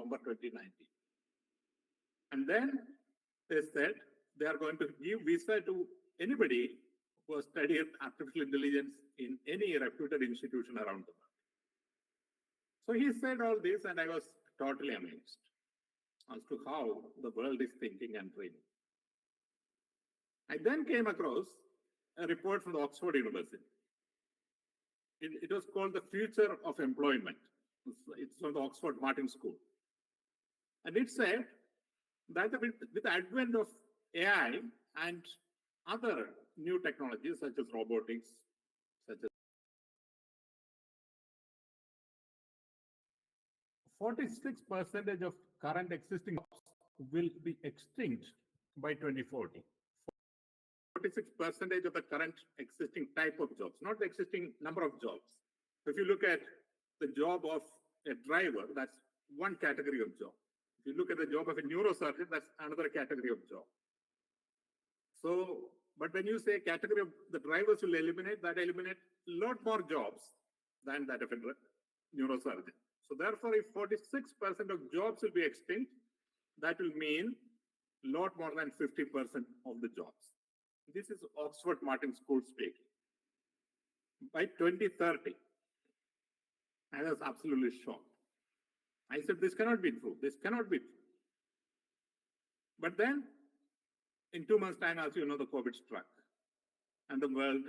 November 2019. And then they said they are going to give visa to anybody who has studied artificial intelligence in any reputed institution around the world. So he said all this, and I was totally amazed as to how the world is thinking and dreaming. I then came across a report from the Oxford University. It was called The Future of Employment. It's from the Oxford Martin School. And it said that with the advent of AI and other new technologies such as robotics, such as 46% of current existing jobs will be extinct by 2040. 46% of the current existing type of jobs, not the existing number of jobs. If you look at the job of a driver, that's one category of job. If you look at the job of a neurosurgeon, that's another category of job. So, but when you say category of the drivers will eliminate, that eliminate a lot more jobs than that of a neurosurgeon. So therefore, if 46% of jobs will be extinct, that will mean a lot more than 50% of the jobs. This is Oxford Martin School speaking. By 2030, I was absolutely shocked. I said, this cannot be true. This cannot be true. But then, in 2 months' time, as you know, the COVID struck. And the world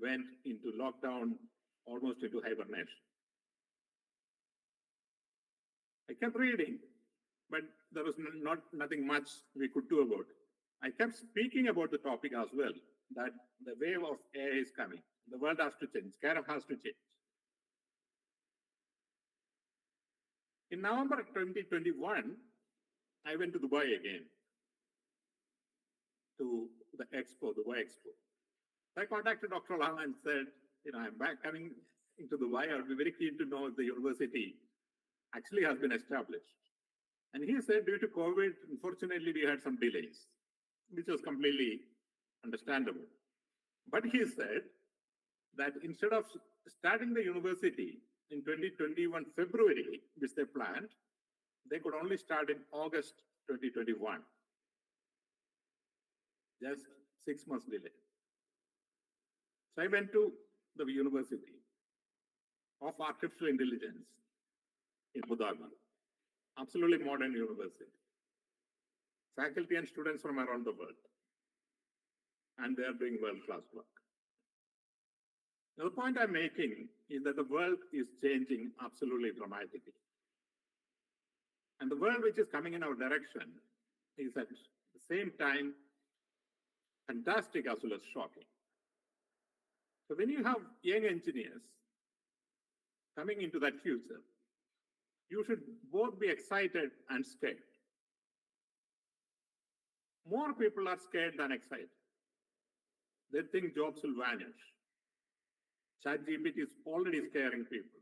went into lockdown, almost into hibernation. I kept reading, but there was nothing much we could do about it. I kept speaking about the topic as well, that the wave of AI is coming. The world has to change. Scarab has to change. In November 2021, I went to Dubai again, to the expo, Dubai Expo. I contacted Dr. Lal and said, I'm back coming into Dubai. I would be very keen to know if the university actually has been established. And he said, due to COVID, unfortunately, we had some delays, which was completely understandable. But he said that instead of starting the university in 2021 February, which they planned, they could only start in August 2021. Just 6 months delay. So I went to the University of Artificial Intelligence in Abu Dhabi. Absolutely modern university. Faculty and students from around the world. And they are doing world-class work. Now, the point I'm making is that the world is changing absolutely dramatically. And the world which is coming in our direction is at the same time fantastic as well as shocking. So when you have young engineers coming into that future, you should both be excited and scared. More people are scared than excited. They think jobs will vanish. ChatGPT is already scaring people.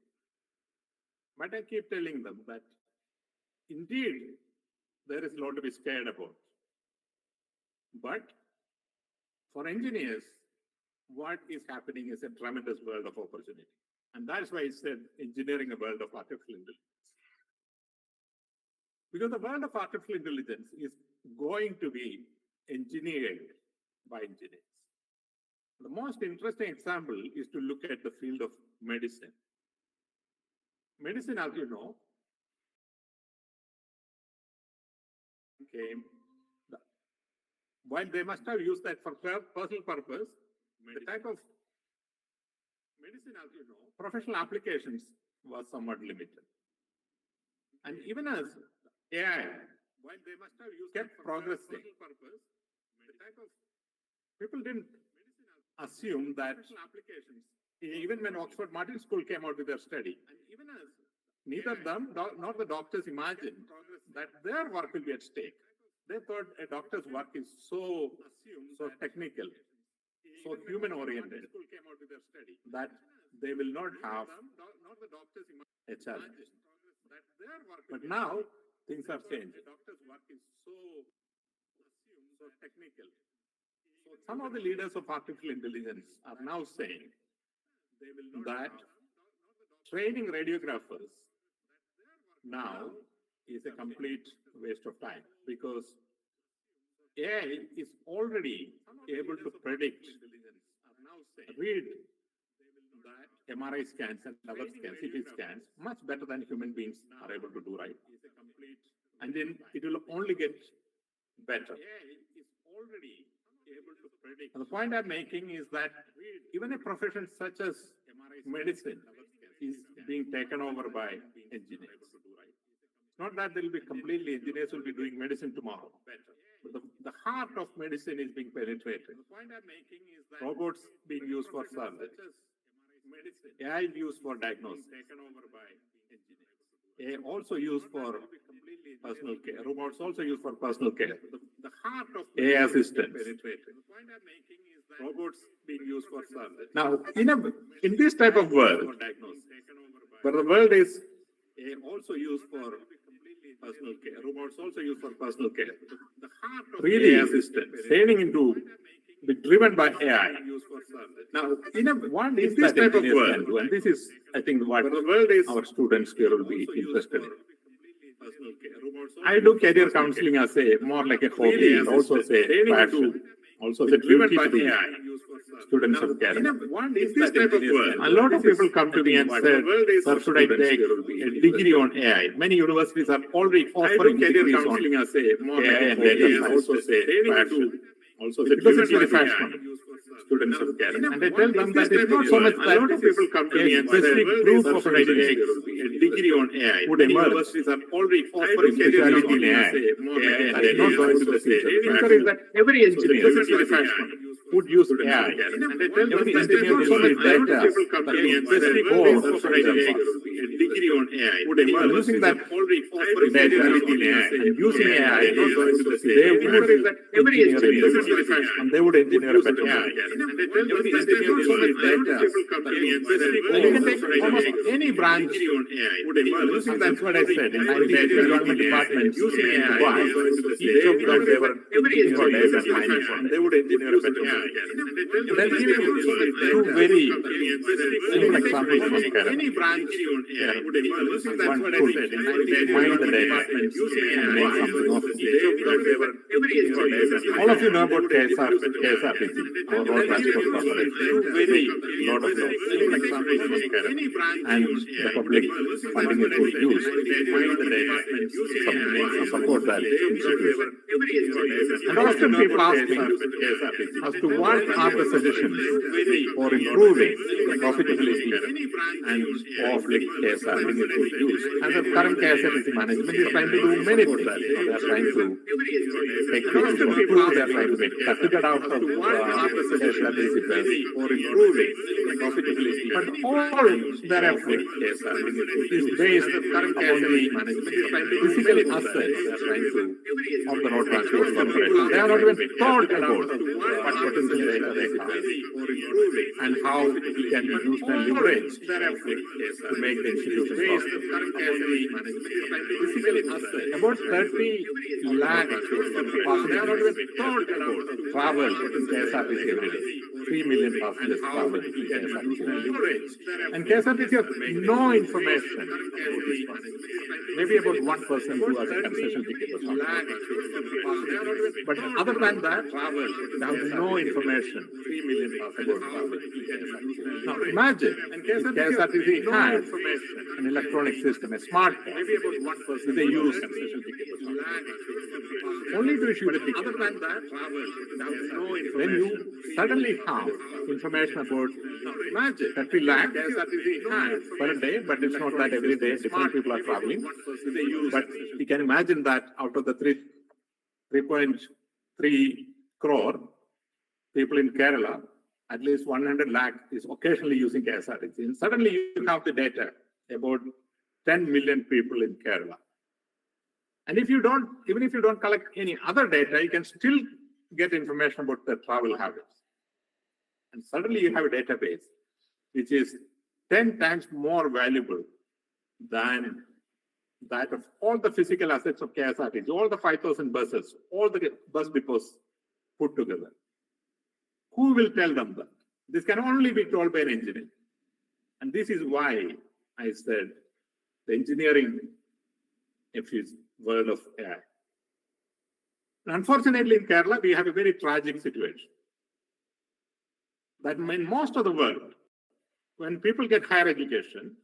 But I keep telling them that indeed there is a lot to be scared about. But for engineers, what is happening is a tremendous world of opportunity. And that's why I said engineering a world of artificial intelligence. Because the world of artificial intelligence is going to be engineered by engineers. The most interesting example is to look at the field of medicine. Medicine, as you know, while they must have used that for personal purpose, the type of medicine, as you know, professional applications was somewhat limited. And even as AI, while they must have used kept progressing, the type of people didn't assume that applications, even when Oxford Martin School came out with their study, and even as neither them nor the doctors imagined that their work will be at stake. They thought a doctor's work is so technical, so human-oriented, that they will not have a challenge. But now, things have changed. So technical. So some of the leaders of artificial intelligence are now saying that training radiographers now is a complete waste of time, because AI is already able to predict, read MRI scans and other scans, CT scans, much better than human beings are able to do, right? And then it will only get better. And the point I'm making is that even a profession such as medicine is being taken over by engineers. It's not that there will be completely engineers will be doing medicine tomorrow. But the heart of medicine is being penetrated. Robots being used for surgery. AI used for diagnosis. AI also used for personal care. Robots also used for personal care. The heart of AI assistants. Robots being used for surgery. Now, in this type of world, where the world is also used for personal care, robots also used for personal care. The heart of really assistants, training into be driven by AI. Now, what is this type of world? And this is, I think, what the world is. Our students here will be interested in. I do career counseling as a more like a hobby, and also as a passion, also as a duty to the students of care. What is this type of world? A lot of people come to me and say, "Sir, should I take a degree on AI?" Many universities are already offering degrees on AI and data science. Also say passion. Also, because it's very fashionable. Students of care. And I tell them that it's not so much that a lot of people come to me and specific group of a degree on AI would emerge. Universities are already offering specialty in AI. That is not going to the future. The future is that every engineer would use AI. And I tell them that engineer will need data. Specific group of a degree on AI would emerge. Using that data and using AI, they would every engineer and they would engineer a better world. You can take almost any branch. That's what I said. In 98 government departments using AI, each of them they were thinking about data and mining for them. They would engineer a better world. Then give you two very simple examples from Kerala. Any branch one could mine the data and make something of it. All of you know about KSRTC, our road transport corporation. Very lot of simple examples from Kerala. And the public funding it would use to support that institution. And often people ask me as to what are the suggestions for improving the profitability and of the KSRTC it would use. And the current KSRTC management is trying to do many things. They are trying to take people from school, they are trying to make certificate out of KSRTC for improving the profitability. But all their effort is based upon the physical assets of the road transport corporation. They are not even thought about what potential data they have and how it can be used and leveraged to make the institution profitable. About 30 lakh passengers travel in KSRTC every day. 3 million passengers travel in KSRTC every day. And KSRTC has no information about this passage. Maybe about 1% who has a concession ticket or something. But other than that, they have no information. 3 million passengers travel in KSRTC. Now imagine if KSRTC has an electronic system, a smart card, with a used concession ticket or something. Only to issue the ticket. Other than that, then you suddenly have information about, imagine 30 lakh per day, but it's not that every day different people are traveling. But you can imagine that out of the 3.3 crore people in Kerala, at least 100 lakh is occasionally using KSRTC. And suddenly you have the data about 10 million people in Kerala. And if you don't, even if you don't collect any other data, you can still get information about their travel habits. And suddenly you have a database which is 10 times more valuable than that of all the physical assets of KSRTC, all the 5,000 buses, all the bus depots put together. Who will tell them that? This can only be told by an engineer. And this is why I said the engineering, if it's world of AI. And unfortunately, in Kerala, we have a very tragic situation. That in most of the world, when people get higher education,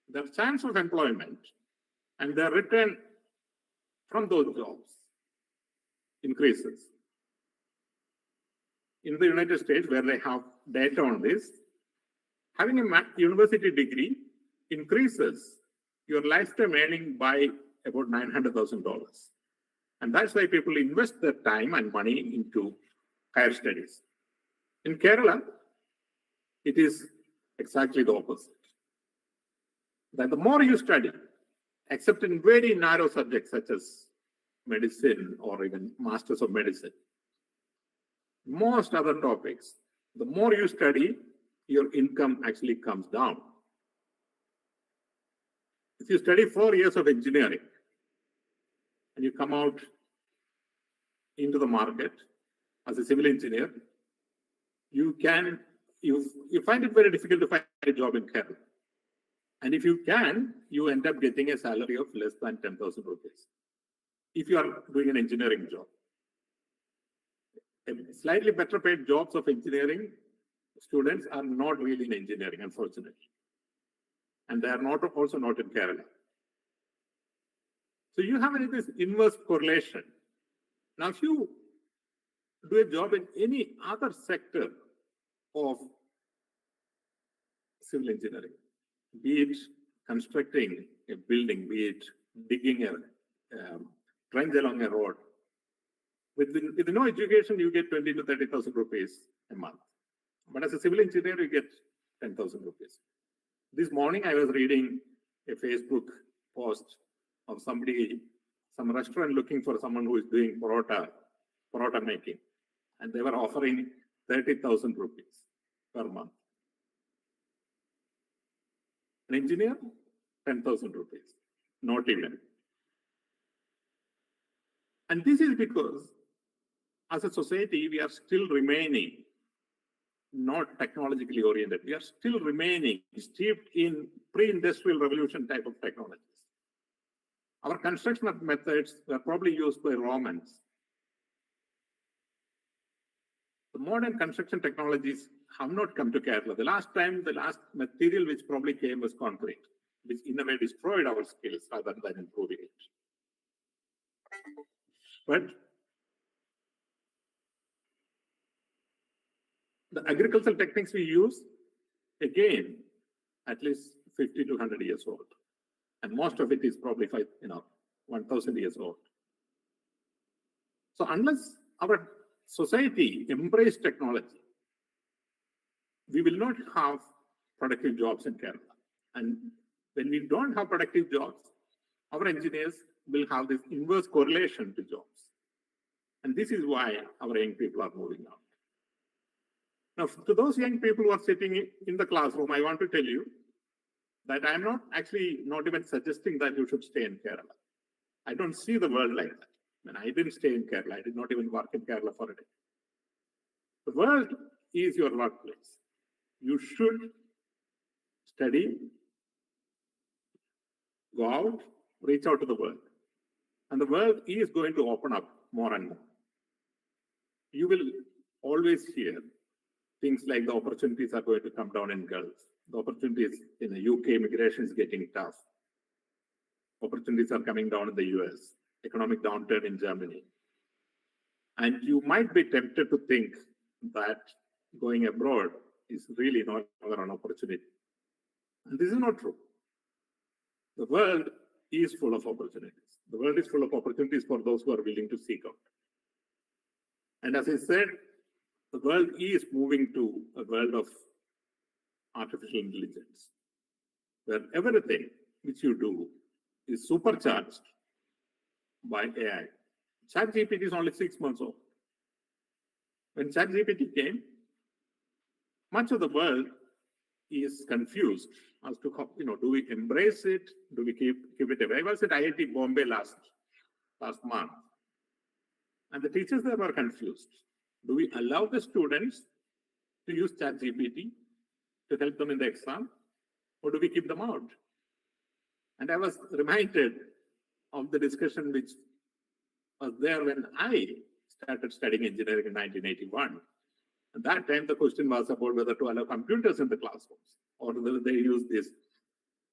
their chance of employment and their return from those jobs increases. In the United States, where they have data on this, having a university degree increases your lifetime earning by about $900,000. And that's why people invest their time and money into higher studies. In Kerala, it is exactly the opposite. That the more you study, except in very narrow subjects such as medicine or even Masters of Medicine, most other topics, the more you study, your income actually comes down. If you study 4 years of engineering and you come out into the market as a civil engineer, you find it very difficult to find a job in Kerala. And if you can, you end up getting a salary of less than 10,000 rupees if you are doing an engineering job. Slightly better paid jobs of engineering students are not really in engineering, unfortunately. And they are also not in Kerala. So you have this inverse correlation. Now, if you do a job in any other sector of civil engineering, be it constructing a building, be it digging a trench along a road, with no education, you get 20 to 30,000 rupees a month. But as a civil engineer, you get 10,000 rupees. This morning, I was reading a Facebook post of some restaurant looking for someone who is doing parota making. And they were offering 30,000 rupees per month. An engineer, 10,000 rupees, not even. And this is because, as a society, we are still remaining not technologically oriented. We are still remaining steeped in pre-industrial revolution type of technologies. Our construction methods were probably used by Romans. The modern construction technologies have not come to Kerala. The last material which probably came was concrete, which in a way destroyed our skills rather than improving it. But the agricultural techniques we use, again, at least 50 to 100 years old. And most of it is probably 1,000 years old. So unless our society embraces technology, we will not have productive jobs in Kerala. And when we don't have productive jobs, our engineers will have this inverse correlation to jobs. And this is why our young people are moving out. Now, to those young people who are sitting in the classroom, I want to tell you that I'm not even suggesting that you should stay in Kerala. I don't see the world like that. When I didn't stay in Kerala, I did not even work in Kerala for a day. The world is your workplace. You should study, go out, reach out to the world. And the world is going to open up more and more. You will always hear things like the opportunities are going to come down in Gulf. The opportunities in the UK, immigration is getting tough. Opportunities are coming down in the US, economic downturn in Germany. And you might be tempted to think that going abroad is really not an opportunity. And this is not true. The world is full of opportunities. The world is full of opportunities for those who are willing to seek out. And as I said, the world is moving to a world of artificial intelligence, where everything which you do is supercharged by AI. ChatGPT is only 6 months old. When ChatGPT came, much of the world is confused as to how, do we embrace it? Do we keep it away? I was at IIT Bombay last month, and the teachers there were confused. Do we allow the students to use ChatGPT to help them in the exam, or do we keep them out? And I was reminded of the discussion which was there when I started studying engineering in 1981. At that time, the question was about whether to allow computers in the classrooms or whether they use these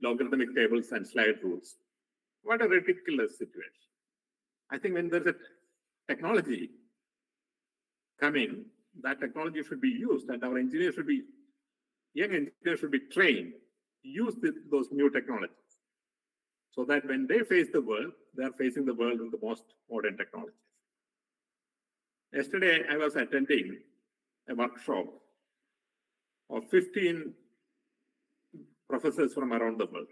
logarithmic tables and slide rules. What a ridiculous situation. I think when there's a technology coming, that technology should be used, and our engineers should be, young engineers should be trained to use those new technologies, so that when they face the world, they're facing the world with the most modern technologies. Yesterday, I was attending a workshop of 15 professors from around the world,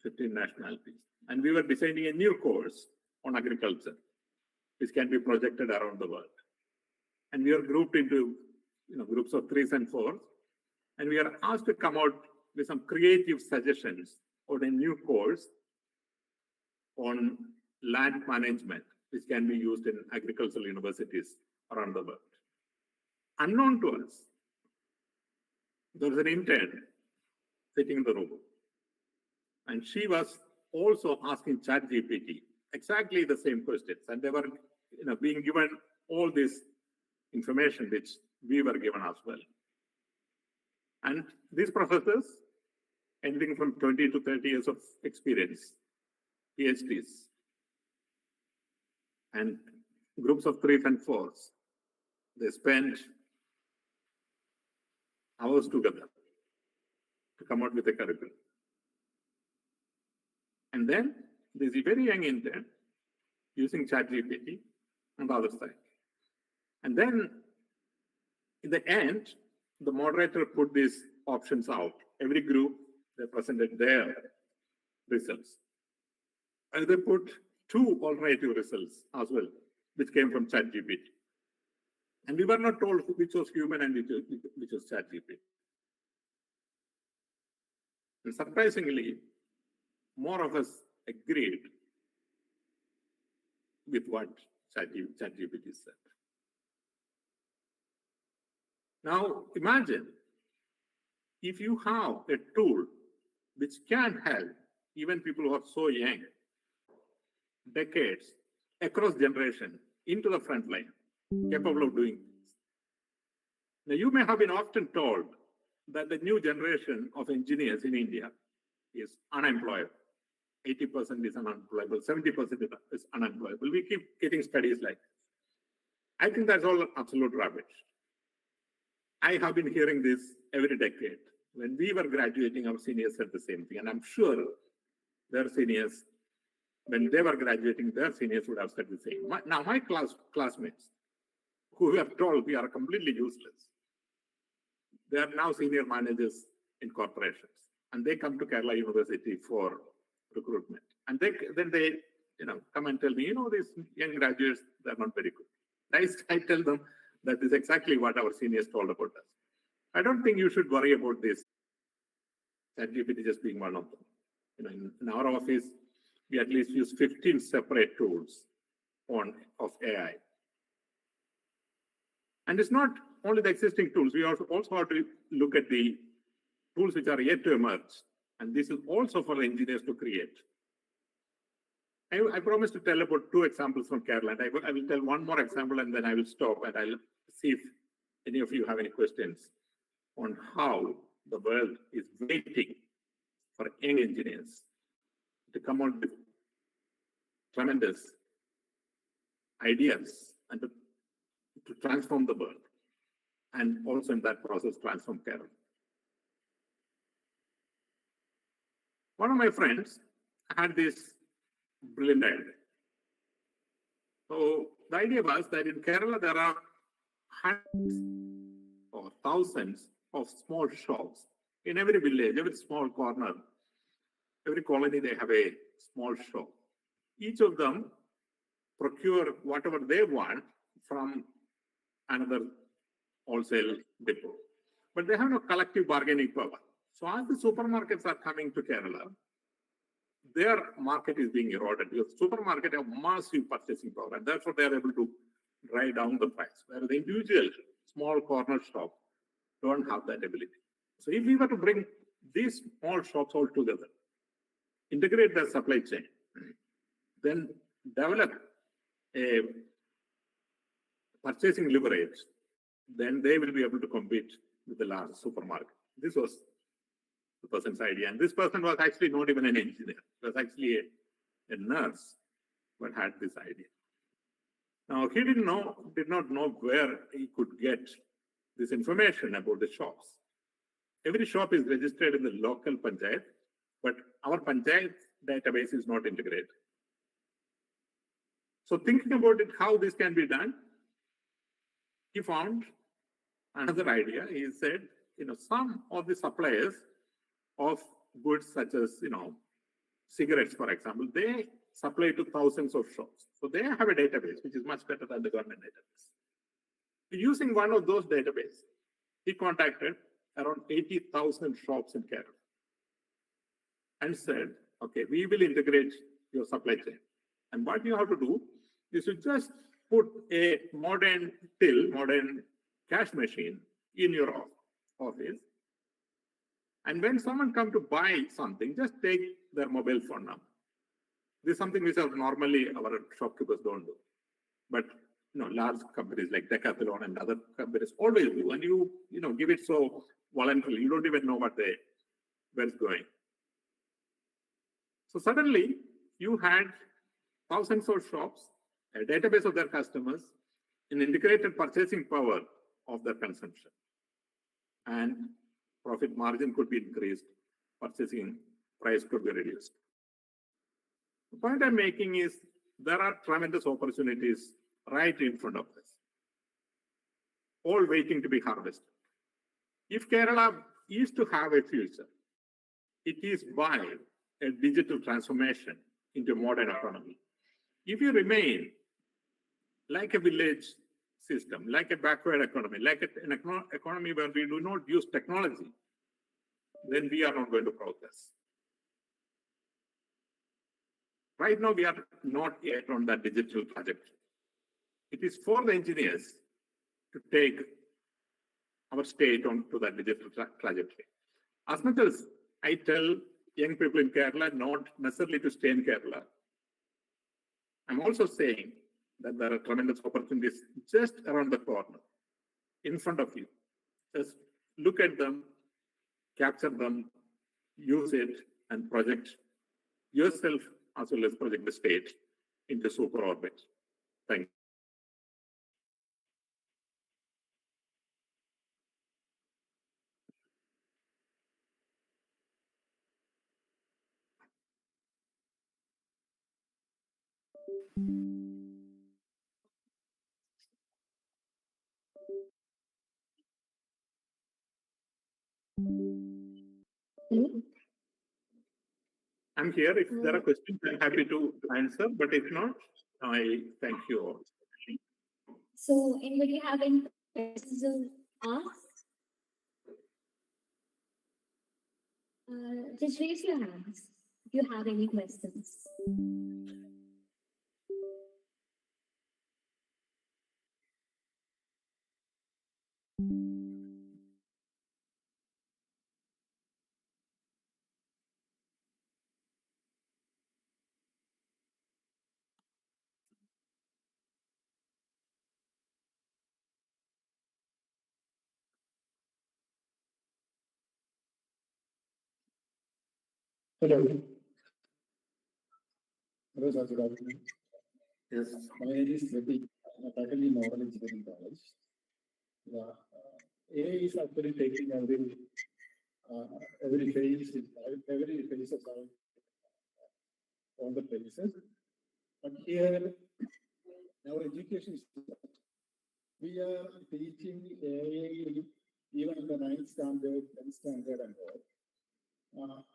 15 nationalities. And we were designing a new course on agriculture, which can be projected around the world. And we are grouped into groups of 3s and 4s. And we are asked to come out with some creative suggestions on a new course on land management, which can be used in agricultural universities around the world. Unknown to us, there was an intern sitting in the room, and she was also asking ChatGPT exactly the same questions, and they were being given all this information which we were given as well. And these professors, anything from 20 to 30 years of experience, PhDs, and groups of 3s and 4s, they spent hours together to come out with a curriculum. And then there's a very young intern using ChatGPT on the other side. And then in the end, the moderator put these options out. Every group, they presented their results. And they put 2 alternative results as well, which came from ChatGPT. And we were not told which was human and which was ChatGPT. And surprisingly, more of us agreed with what ChatGPT said. Now, imagine if you have a tool which can help even people who are so young, decades, across generation, into the front line, capable of doing things. Now, you may have been often told that the new generation of engineers in India is unemployable. 80% is unemployable, 70% is unemployable. We keep getting studies like this. I think that's all absolute rubbish. I have been hearing this every decade. When we were graduating, our seniors said the same thing. And I'm sure their seniors, when they were graduating, their seniors would have said the same. Now, my classmates, who were told we are completely useless, they are now senior managers in corporations. And they come to Kerala University for recruitment. And then they come and tell me, these young graduates, they're not very good. I tell them that is exactly what our seniors told about us. I don't think you should worry about this, ChatGPT just being one of them. In our office, we at least use 15 separate tools of AI. And it's not only the existing tools. We also have to look at the tools which are yet to emerge. And this is also for the engineers to create. I promised to tell about 2 examples from Kerala. And I will tell one more example, and then I will stop, and I'll see if any of you have any questions on how the world is waiting for young engineers to come out with tremendous ideas and to transform the world, and also in that process transform Kerala. One of my friends had this brilliant idea. So the idea was that in Kerala there are hundreds or thousands of small shops in every village, every small corner, every colony. They have a small shop. Each of them procure whatever they want from another wholesale depot, but they have no collective bargaining power. So as the supermarkets are coming to Kerala, their market is being eroded because supermarkets have massive purchasing power, and therefore they are able to drive down the price, whereas the individual small corner shop don't have that ability. So if we were to bring these small shops all together, integrate their supply chain, then develop a purchasing leverage, then they will be able to compete with the large supermarket. This was the person's idea. And this person was actually not even an engineer. He was actually a nurse, but had this idea. Now, he did not know where he could get this information about the shops. Every shop is registered in the local panchayat, but our panchayat database is not integrated. So thinking about it, how this can be done, he found another idea. He said, some of the suppliers of goods such as, cigarettes, for example, they supply to thousands of shops. So they have a database, which is much better than the government database. Using one of those databases, he contacted around 80,000 shops in Kerala and said, okay, we will integrate your supply chain. And what you have to do is to just put a modern cash machine in your office. And when someone comes to buy something, just take their mobile phone number. This is something which normally our shopkeepers don't do. But large companies like Decathlon and other companies always do. And you give it so voluntarily, you don't even know where it's going. So suddenly you had thousands of shops, a database of their customers, an integrated purchasing power of their consumption. And profit margin could be increased, purchasing price could be reduced. The point I'm making is there are tremendous opportunities right in front of us, all waiting to be harvested. If Kerala is to have a future, it is by a digital transformation into a modern economy. If you remain like a village system, like a backward economy, like an economy where we do not use technology, then we are not going to progress. Right now, we are not yet on that digital trajectory. It is for the engineers to take our state onto that digital trajectory. As much as I tell young people in Kerala not necessarily to stay in Kerala, I'm also saying that there are tremendous opportunities just around the corner, in front of you. Just look at them, capture them, use it, and project yourself as well as project the state into super orbit. Thank you. I'm here. If there are questions, I'm happy to answer. But if not, I thank you all. So, anybody have any questions to ask? Just raise your hands if you have any questions. Hello. Hello, sir. Good afternoon. Yes. My name is Ravi. I'm a faculty in Model Engineering College. Yeah. AI is actually taking every phase of all the places. But here, our education is we are teaching AI even in the 9th standard, 10th standard, and all.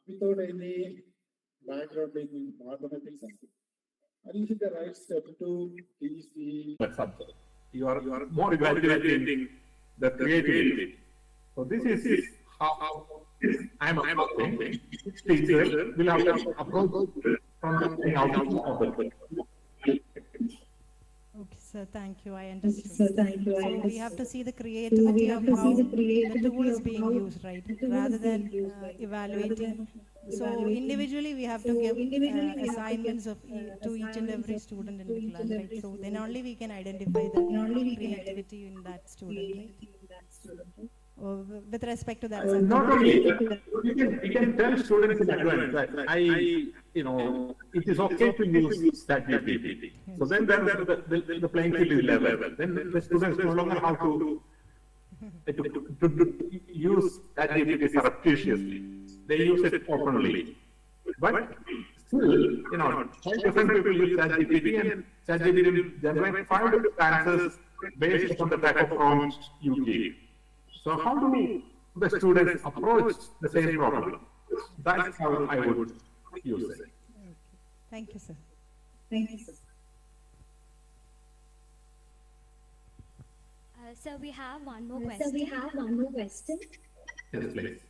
Without any background in mathematics. And is it the right step to teach the subject? You are more evaluating the creativity. So this is how I'm approaching. Each teacher will have to approach from something out of it. Okay, sir, thank you. I understood. Sir, thank you. So we have to see the creativity of how the tool is being used, right? Rather than evaluating So individually, we have to give assignments to each and every student in the class, right? So then only we can identify the creativity in that student, right? With respect to that subject. Not only, we can tell students in advance that it is okay to use that GPT. So then the playing field is level. Then the students no longer have to use that GPT surreptitiously. They use it openly. But still, 5 different people use that GPT, and that GPT will generate 5 different answers based on the type of prompts you give. So how do the students approach the same problem? That's how I would use it. Thank you, sir. Sir, we have one more question. Yes, please.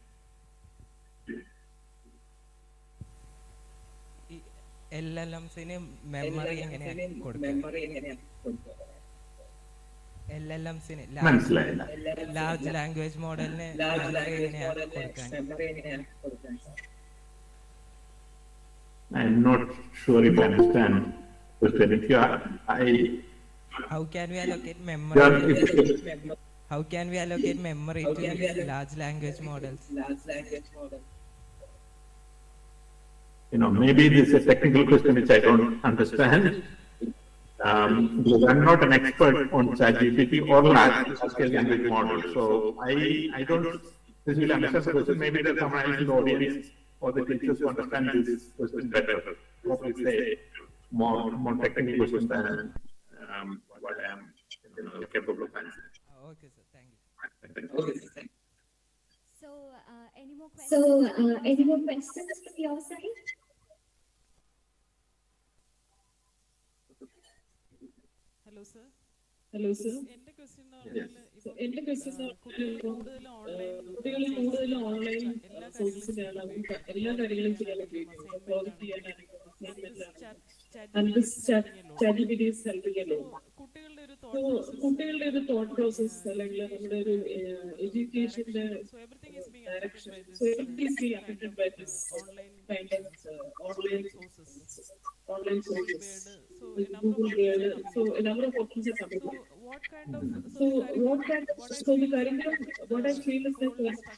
LLMs-ന് memory എങ്ങനെയാണ് കൊടുക്കുക? LLMs-ന് large language മോഡലിന് memory എങ്ങനെയാണ് കൊടുക്കാൻ? I'm not sure if I understand the question. How can we allocate memory to large language models? Maybe this is a technical question which I don't understand. Because I'm not an expert on ChatGPT or large scale language models, so I don't really understand the question. Maybe there's someone else in the audience or the teachers who understand this question better. Probably say more technical questions than what I am capable of answering. Okay, sir. Thank you. So, any more questions from your side? Hello, sir. എന്റെ question കുട്ടികൾ കൂടുതൽ online sources എല്ലാ കാര്യങ്ങളും ചെയ്യാൻ പറ്റും. Project ചെയ്യാനാണെങ്കിൽ ChatGPT is helping a lot. കുട്ടികളുടെ ഒരു തോട്ട് പ്രോസസ് അല്ലെങ്കിൽ നമ്മുടെ ഒരു എഡ്യൂക്കേഷന്റെ direction, so everything is being affected by this kind of online sources, Google Word. So a number of options are coming. So the curriculum, what I feel is that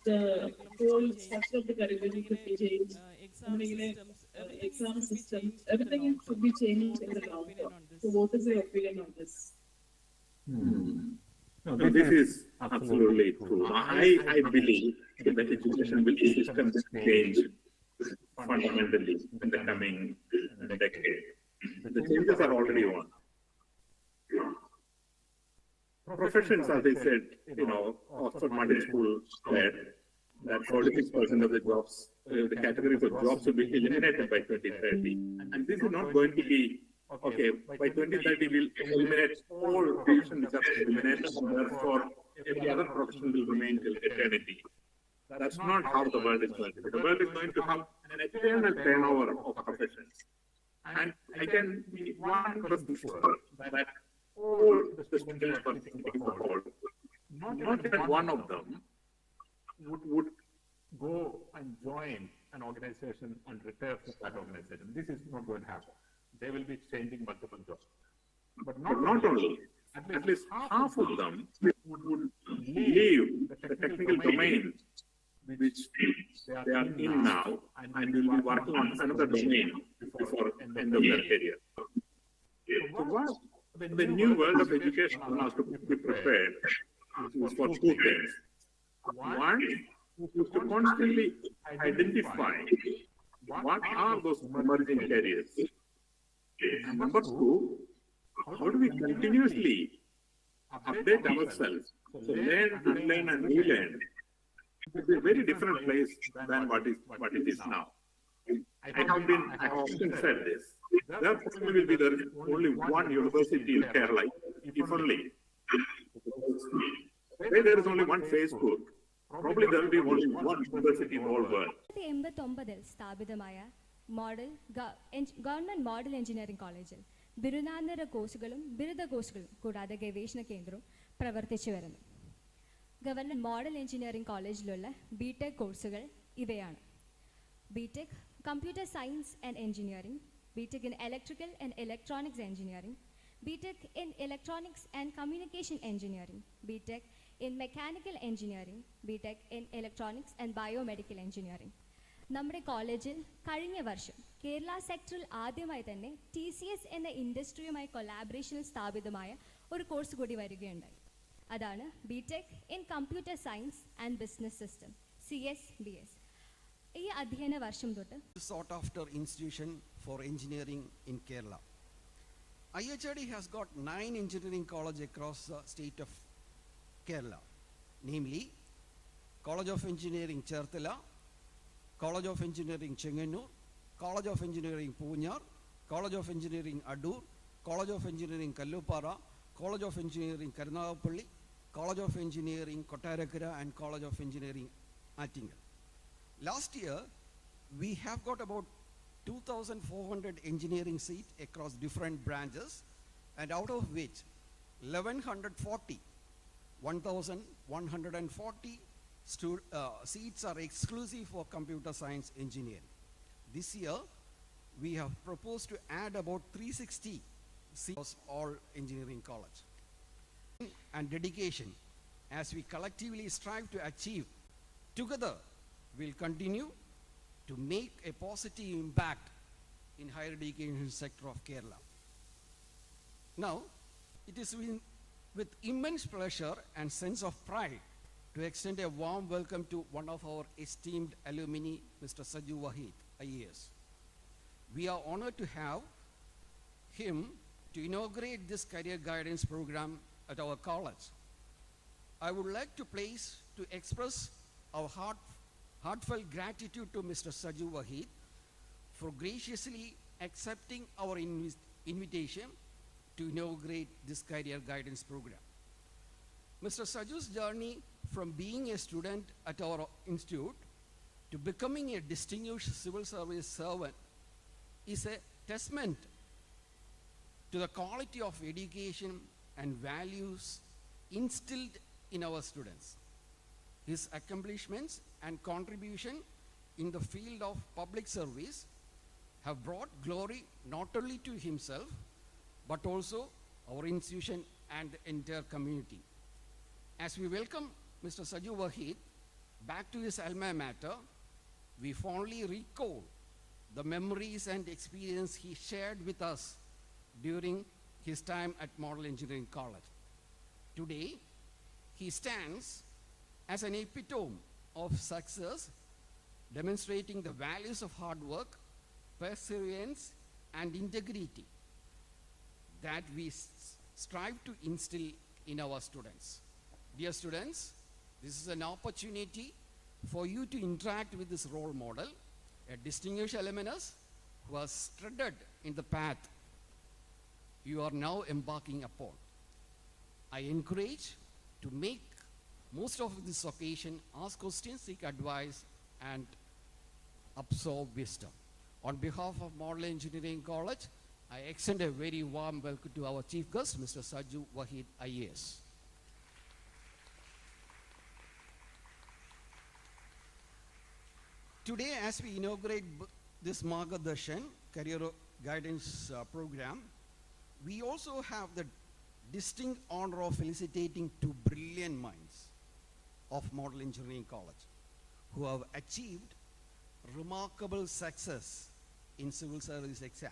the whole structure of the curriculum could be changed. Exam systems, everything should be changed in the long term. So what is your opinion on this? No, this is absolutely true. I believe that education system will change fundamentally in the coming decade. The changes are already on. Professions, as I said, Oxford Martin School said that 46% of the jobs, the categories of jobs will be eliminated by 2030. And this is not going to be, okay, by 2030 we'll eliminate all professions which are eliminated, and therefore every other profession will remain till eternity. That's not how the world is going to be. The world is going to have an eternal turnover of professions. And I can be 100% sure that all the students are thinking about, not that one of them would go and join an organization and retire from that organization. This is not going to happen. They will be changing multiple jobs. But not only, at least half of them would leave the technical domain which they are in now and will be working on another domain before the end of their career. So what the new world of education has to be prepared is for two things. One is to constantly identify what are those emerging careers. And number two, how do we continuously update ourselves, so learn, unlearn, and relearn. It's a very different place than what it is now. I have often said this. There probably will be only one university in Kerala, if only. Where there is only one Facebook, probably there will be only one university in the whole world. 1989 സ്ഥാപിതമായ government model engineering കോളേജിൽ ബിരുദാനന്തര കോഴ്സുകളും ബിരുദ കോഴ്സുകളും കൂടാതെ ഗവേഷണ കേന്ദ്രവും പ്രവർത്തിച്ചു വരുന്നു. ഗവൺമെന്റ് മോഡൽ എഞ്ചിനീയറിംഗ് കോളേജിലുള്ള ബിടെക് കോഴ്സുകൾ ഇവയാണ്. BTech Computer Science and Engineering, BTech in Electrical and Electronics Engineering, BTech in Electronics and Communication Engineering, BTech in Mechanical Engineering, BTech in Electronics and Biomedical Engineering. നമ്മുടെ കോളേജിൽ കഴിഞ്ഞ വർഷം കേരള സെക്ടറിൽ ആദ്യമായി തന്നെ TCS എന്ന ഇൻഡസ്ട്രിയുമായി കൊളാബറേഷനിൽ സ്ഥാപിതമായ ഒരു കോഴ്സ് കൂടി വരികയുണ്ടായി. അതാണ് BTech in Computer Science and Business System, CSBS. ഈ അധ്യയന വർഷം തൊട്ട് sought after institution for engineering in Kerala. IHRD has got 9 engineering colleges across the state of Kerala, namely College of Engineering Cherthala, College of Engineering Chenganur, College of Engineering Poonar, College of Engineering Adur, College of Engineering Kallupara, College of Engineering Karunagapalli, College of Engineering Kottarakara, and College of Engineering Attingal. Last year, we have got about 2,400 engineering seats across different branches, and out of which 1,140 seats are exclusive for computer science engineering. This year, we have proposed to add about 360 seats all engineering college. And dedication, as we collectively strive to achieve, together we'll continue to make a positive impact in higher education sector of Kerala. Now, it is with immense pleasure and sense of pride to extend a warm welcome to one of our esteemed alumni, Mr. Saju Wahid, IAS. We are honored to have him to inaugurate this career guidance program at our college. I would like to express our heartfelt gratitude to Mr. Saju Wahid for graciously accepting our invitation to inaugurate this career guidance program. Mr. Saju's journey from being a student at our institute to becoming a distinguished civil service servant is a testament to the quality of education and values instilled in our students. His accomplishments and contribution in the field of public service have brought glory not only to himself, but also our institution and the entire community. As we welcome Mr. Saju Wahid back to his alma mater, we fondly recall the memories and experience he shared with us during his time at Model Engineering College. Today, he stands as an epitome of success, demonstrating the values of hard work, perseverance, and integrity that we strive to instill in our students. Dear students, this is an opportunity for you to interact with this role model, a distinguished alumnus who has treaded in the path you are now embarking upon. I encourage to make most of this occasion, ask questions, seek advice, and absorb wisdom. On behalf of Model Engineering College, I extend a very warm welcome to our chief guest, Mr. Saju Wahid, IAS. Today, as we inaugurate this MARG DARSHAN career guidance program, we also have the distinct honor of felicitating two brilliant minds of Model Engineering College who have achieved remarkable success in civil service exam.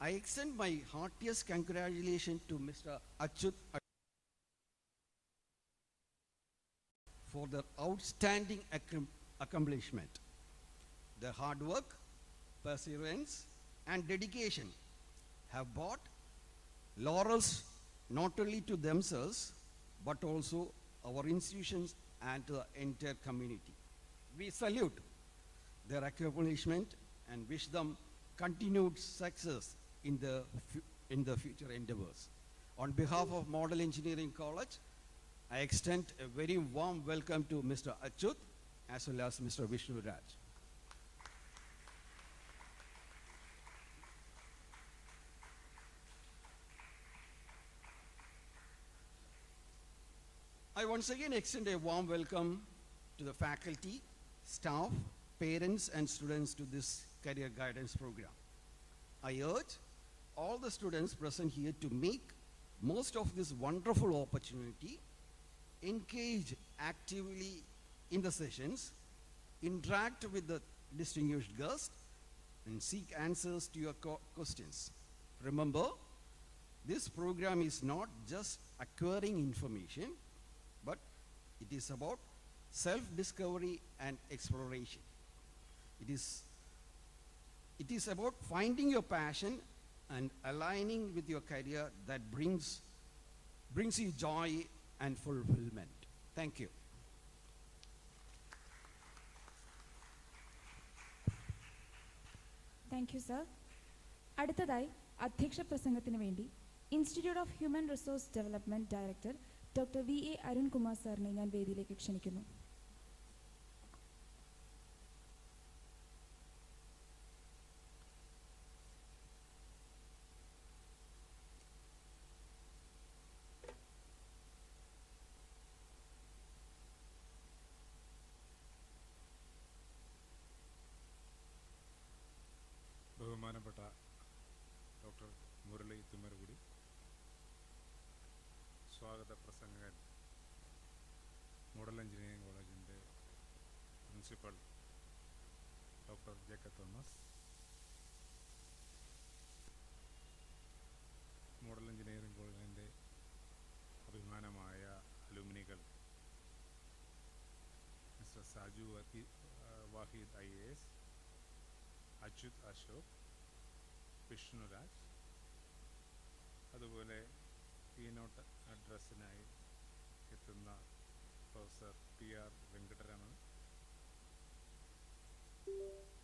I extend my heartiest congratulations to Mr. Achut for their outstanding accomplishment. Their hard work, perseverance, and dedication have brought laurels not only to themselves, but also our institutions and to the entire community. We salute their accomplishment and wish them continued success in the future endeavors. On behalf of Model Engineering College, I extend a very warm welcome to Mr. Achut as well as Mr. Vishnu Raj. I once again extend a warm welcome to the faculty, staff, parents and students to this career guidance program. I urge all the students present here to make most of this wonderful opportunity, engage actively in the sessions, interact with the distinguished guests, and seek answers to your questions. Remember, this program is not just acquiring information, but it is about self-discovery and exploration. It is about finding your passion and aligning with your career that brings you joy and fulfillment. Thank you. Thank you sir. അടുത്തതായി അധ്യക്ഷ പ്രസംഗത്തിന് വേണ്ടി Institute of Human Resource Development director doctor V A. Arunkumar സാറിനെ ഞാൻ വേദിയിലേക്ക് ക്ഷണിക്കുന്നു. ബഹുമാനപ്പെട്ട doctor Murali Thummarukudy, സ്വാഗത പ്രസംഗകൻ, മോഡൽ എഞ്ചിനീയറിംഗ് കോളേജിൻ്റെ principal doctor Jacob Thomas, Model Engineering കോളേജിൻ്റെ അഭിമാനമായ അലുമിനികൾ, മിസ്റ്റർ സാജു വാഹിദ് IAS, അച്യുത് അശോക്, വിഷ്ണുരാജ്, അതുപോലെ കീനോട്ട് അഡ്രസ്സിനായി എത്തുന്ന professor PR Venkataraman,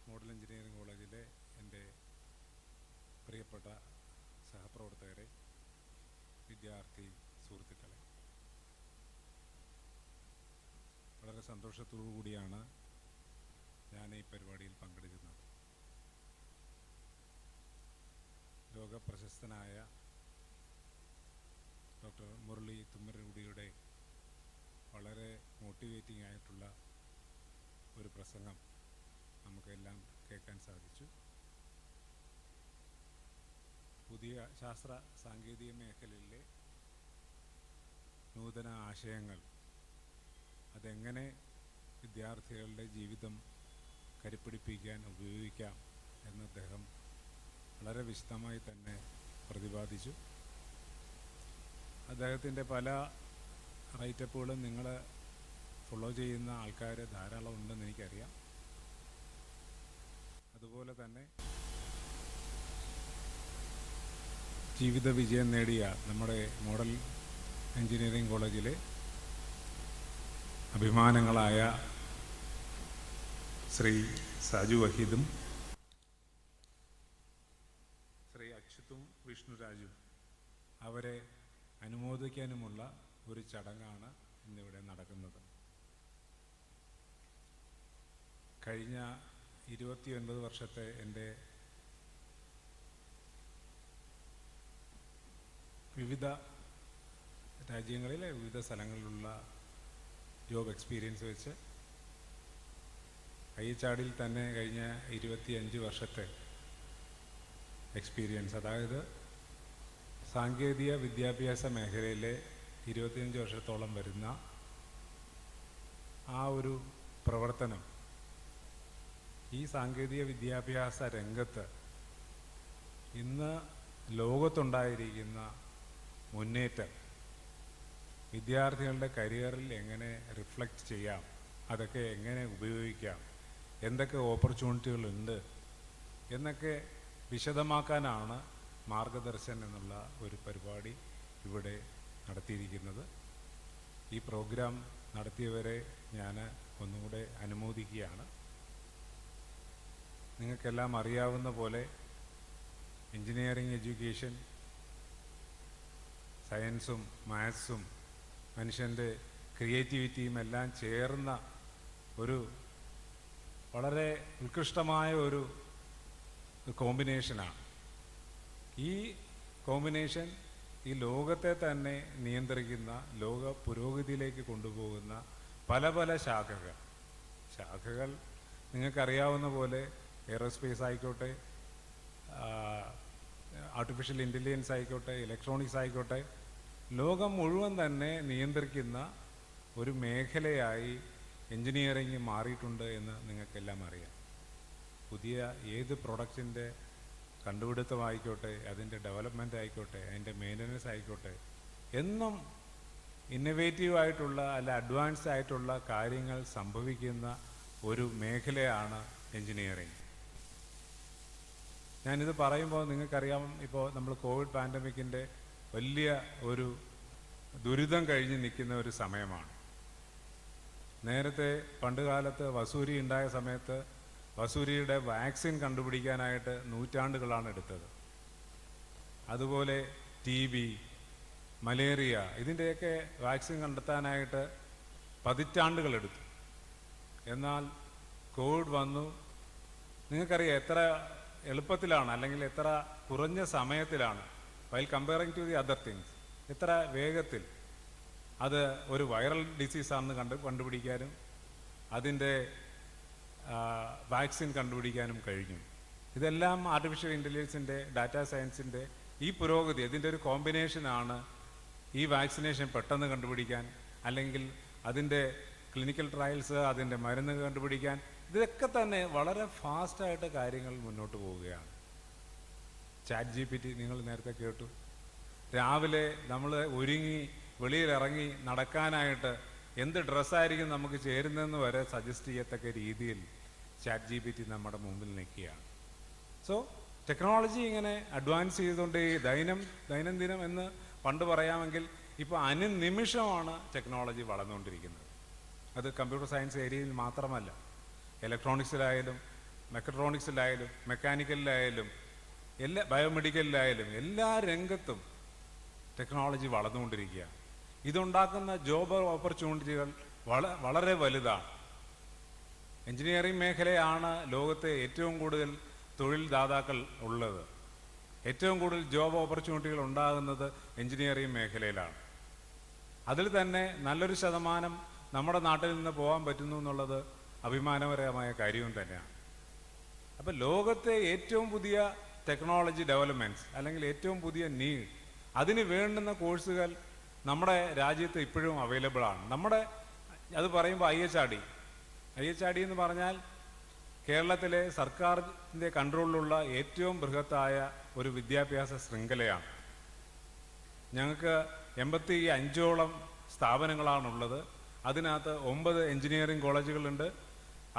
Model Engineering കോളേജിലെ എൻ്റെ പ്രിയപ്പെട്ട സഹപ്രവർത്തകരെ, വിദ്യാർത്ഥി സുഹൃത്തുക്കളെ, വളരെ സന്തോഷത്തോടു കൂടിയാണ് ഞാൻ ഈ പരിപാടിയിൽ പങ്കെടുക്കുന്നത്. ലോകപ്രശസ്തനായ ഡോക്ടർ മുരളി തുമ്മരകുടിയുടെ വളരെ മോട്ടിവേറ്റിംഗ് ആയിട്ടുള്ള ഒരു പ്രസംഗം നമുക്കെല്ലാം കേൾക്കാൻ സാധിച്ചു. പുതിയ ശാസ്ത്ര സാങ്കേതിക മേഖലയിലെ നൂതന ആശയങ്ങൾ അതെങ്ങനെ വിദ്യാർത്ഥികളുടെ ജീവിതം കരുപ്പിടിപ്പിക്കാൻ ഉപയോഗിക്കാം എന്ന് അദ്ദേഹം വളരെ വിശദമായി തന്നെ പ്രതിപാദിച്ചു. അദ്ദേഹത്തിൻ്റെ പല റൈറ്റപ്പുകളും നിങ്ങൾ ഫോളോ ചെയ്യുന്ന ആൾക്കാർ ധാരാളം ഉണ്ടെന്ന് എനിക്കറിയാം. അതുപോലെ തന്നെ ജീവിത വിജയം നേടിയ നമ്മുടെ മോഡൽ എഞ്ചിനീയറിംഗ് കോളേജിലെ അഭിമാനങ്ങളായ ശ്രീ സാജു വഹീദും ശ്രീ അച്യുതും വിഷ്ണുരാജും അവരെ അനുമോദിക്കാനുമുള്ള ഒരു ചടങ്ങാണ് ഇന്നിവിടെ നടക്കുന്നത്. കഴിഞ്ഞ 29 വർഷത്തെ എൻ്റെ വിവിധ രാജ്യങ്ങളിലെ വിവിധ സ്ഥലങ്ങളിലുള്ള ജോബ് എക്സ്പീരിയൻസ് വെച്ച് IHRഡിൽ തന്നെ കഴിഞ്ഞ 25 വർഷത്തെ എക്സ്പീരിയൻസ്, അതായത് സാങ്കേതിക വിദ്യാഭ്യാസ മേഖലയിലെ 25 വർഷത്തോളം വരുന്ന ആ ഒരു പ്രവർത്തനം ഈ സാങ്കേതിക വിദ്യാഭ്യാസ രംഗത്ത് ഇന്ന് ലോകത്തുണ്ടായിരിക്കുന്ന മുന്നേറ്റം വിദ്യാർത്ഥികളുടെ കരിയറിൽ എങ്ങനെ റിഫ്ലക്റ്റ് ചെയ്യാം, അതൊക്കെ എങ്ങനെ ഉപയോഗിക്കാം, എന്തൊക്കെ ഓപ്പർച്യൂണിറ്റികളുണ്ട് എന്നൊക്കെ വിശദമാക്കാനാണ് മാർഗദർശൻ എന്നുള്ള ഒരു പരിപാടി ഇവിടെ നടത്തിയിരിക്കുന്നത്. ഈ പ്രോഗ്രാം നടത്തിയവരെ ഞാൻ ഒന്നുകൂടെ അനുമോദിക്കുകയാണ്. നിങ്ങൾക്കെല്ലാം അറിയാവുന്ന പോലെ എഞ്ചിനീയറിംഗ് എഡ്യൂക്കേഷൻ സയൻസും മാത്സും മനുഷ്യൻ്റെ ക്രിയേറ്റിവിറ്റിയും എല്ലാം ചേർന്ന ഒരു വളരെ ഉത്കൃഷ്ടമായ ഒരു കോമ്പിനേഷനാണ്. ഈ കോമ്പിനേഷൻ ഈ ലോകത്തെ തന്നെ നിയന്ത്രിക്കുന്ന, ലോക പുരോഗതിയിലേക്ക് കൊണ്ടുപോകുന്ന പല പല ശാഖകൾ നിങ്ങൾക്കറിയാവുന്ന പോലെ എയറോസ്പേസ് ആയിക്കോട്ടെ, ആർട്ടിഫിഷ്യൽ ഇൻ്റലിജൻസ് ആയിക്കോട്ടെ, ഇലക്ട്രോണിക്സ് ആയിക്കോട്ടെ, ലോകം മുഴുവൻ തന്നെ നിയന്ത്രിക്കുന്ന ഒരു മേഖലയായി എൻജിനീയറിംഗ് മാറിയിട്ടുണ്ട് എന്ന് നിങ്ങൾക്കെല്ലാം അറിയാം. പുതിയ ഏത് പ്രൊഡക്റ്റിൻ്റെ കണ്ടുപിടുത്തമായിക്കോട്ടെ, അതിൻ്റെ ഡെവലപ്മെൻ്റ് ആയിക്കോട്ടെ, അതിൻ്റെ മെയിൻ്റനൻസ് ആയിക്കോട്ടെ, എന്നും ഇന്നവേറ്റീവായിട്ടുള്ള അല്ല അഡ്വാൻസ്ഡ് ആയിട്ടുള്ള കാര്യങ്ങൾ സംഭവിക്കുന്ന ഒരു മേഖലയാണ് എൻജിനീയറിംഗ്. ഞാനിത് പറയുമ്പോൾ നിങ്ങൾക്കറിയാം, ഇപ്പോൾ നമ്മൾ കോവിഡ് പാൻഡമിക്കിൻ്റെ വലിയ ഒരു ദുരിതം കഴിഞ്ഞ് നിൽക്കുന്ന ഒരു സമയമാണ്. നേരത്തെ പണ്ട് കാലത്ത് വസൂരി ഉണ്ടായ സമയത്ത് വസൂരിയുടെ വാക്സിൻ കണ്ടുപിടിക്കാനായിട്ട് നൂറ്റാണ്ടുകളാണ് എടുത്തത്. അതുപോലെ TB, മലേറിയ, ഇതിൻ്റെയൊക്കെ വാക്സിൻ കണ്ടെത്താനായിട്ട് പതിറ്റാണ്ടുകളെടുത്തു. എന്നാൽ കോവിഡ് വന്നു. നിങ്ങൾക്കറിയാം എത്ര എളുപ്പത്തിലാണ് അല്ലെങ്കിൽ എത്ര കുറഞ്ഞ സമയത്തിലാണ്, while comparing to the other things, എത്ര വേഗത്തിൽ അത് ഒരു വൈറൽ ഡിസീസാണെന്ന് കണ്ടുപിടിക്കാനും അതിൻ്റെ വാക്സിൻ കണ്ടുപിടിക്കാനും കഴിഞ്ഞു. ഇതെല്ലാം ആർട്ടിഫിഷ്യൽ ഇൻ്റലിജൻസിൻ്റെ, ഡാറ്റാ സയൻസിൻ്റെ ഈ പുരോഗതി, അതിൻ്റെ ഒരു കോമ്പിനേഷനാണ് ഈ വാക്സിനേഷൻ പെട്ടെന്ന് കണ്ടുപിടിക്കാൻ, അല്ലെങ്കിൽ അതിൻ്റെ ക്ലിനിക്കൽ ട്രയൽസ്, അതിൻ്റെ മരുന്ന് കണ്ടുപിടിക്കാൻ, ഇതൊക്കെ തന്നെ വളരെ ഫാസ്റ്റായിട്ട് കാര്യങ്ങൾ മുന്നോട്ട് പോവുകയാണ്. ChatGPT നിങ്ങൾ നേരത്തെ കേട്ടു. രാവിലെ നമ്മൾ ഒരുങ്ങി വെളിയിലിറങ്ങി നടക്കാനായിട്ട് എന്ത് ഡ്രസ്സായിരിക്കും നമുക്ക് ചേരുന്നതെന്ന് വരെ സജസ്റ്റ് ചെയ്യത്തക്ക രീതിയിൽ ChatGPT നമ്മുടെ മുമ്പിൽ നിൽക്കുകയാണ്. സോ ടെക്നോളജി ഇങ്ങനെ അഡ്വാൻസ് ചെയ്തുകൊണ്ട് ദൈനംദിനം എന്ന് പണ്ട് പറയാമെങ്കിൽ ഇപ്പോൾ അനുനിമിഷമാണ് ടെക്നോളജി വളർന്നുകൊണ്ടിരിക്കുന്നത്. അത് കമ്പ്യൂട്ടർ സയൻസ് ഏരിയയിൽ മാത്രമല്ല, ഇലക്ട്രോണിക്സിലായാലും മെക്കട്രോണിക്സിലായാലും മെക്കാനിക്കലിലായാലും ബയോമെഡിക്കലിലായാലും എല്ലാ രംഗത്തും ടെക്നോളജി വളർന്നുകൊണ്ടിരിക്കുകയാണ്. ഇതുണ്ടാക്കുന്ന ജോബ് ഓപ്പർച്യൂണിറ്റികൾ വളരെ വലുതാണ്. എൻജിനീയറിംഗ് മേഖലയാണ് ലോകത്തെ ഏറ്റവും കൂടുതൽ തൊഴിൽ ദാതാക്കൾ ഉള്ളത്. ഏറ്റവും കൂടുതൽ ജോബ് ഓപ്പർച്യൂണിറ്റികൾ ഉണ്ടാകുന്നത് എൻജിനീയറിംഗ് മേഖലയിലാണ്. അതിൽ തന്നെ നല്ലൊരു ശതമാനം നമ്മുടെ നാട്ടിൽ നിന്ന് പോകാൻ പറ്റുന്നു എന്നുള്ളത് അഭിമാനകരമായ കാര്യവും തന്നെയാണ്. അപ്പം ലോകത്തെ ഏറ്റവും പുതിയ ടെക്നോളജി ഡെവലപ്മെൻറ്റ്സ് അല്ലെങ്കിൽ ഏറ്റവും പുതിയ നീഡ്, അതിന് വേണ്ടുന്ന കോഴ്സുകൾ നമ്മുടെ രാജ്യത്ത് ഇപ്പോഴും അവൈലബിൾ ആണ്. അത് പറയുമ്പോൾ IHRD എന്ന് പറഞ്ഞാൽ കേരളത്തിലെ സർക്കാരിൻ്റെ കൺട്രോളിലുള്ള ഏറ്റവും ബൃഹത്തായ ഒരു വിദ്യാഭ്യാസ ശൃംഖലയാണ്. ഞങ്ങൾക്ക് 85ഓളം സ്ഥാപനങ്ങളാണുള്ളത്. അതിനകത്ത് 9 എഞ്ചിനീയറിംഗ് കോളേജുകളുണ്ട്,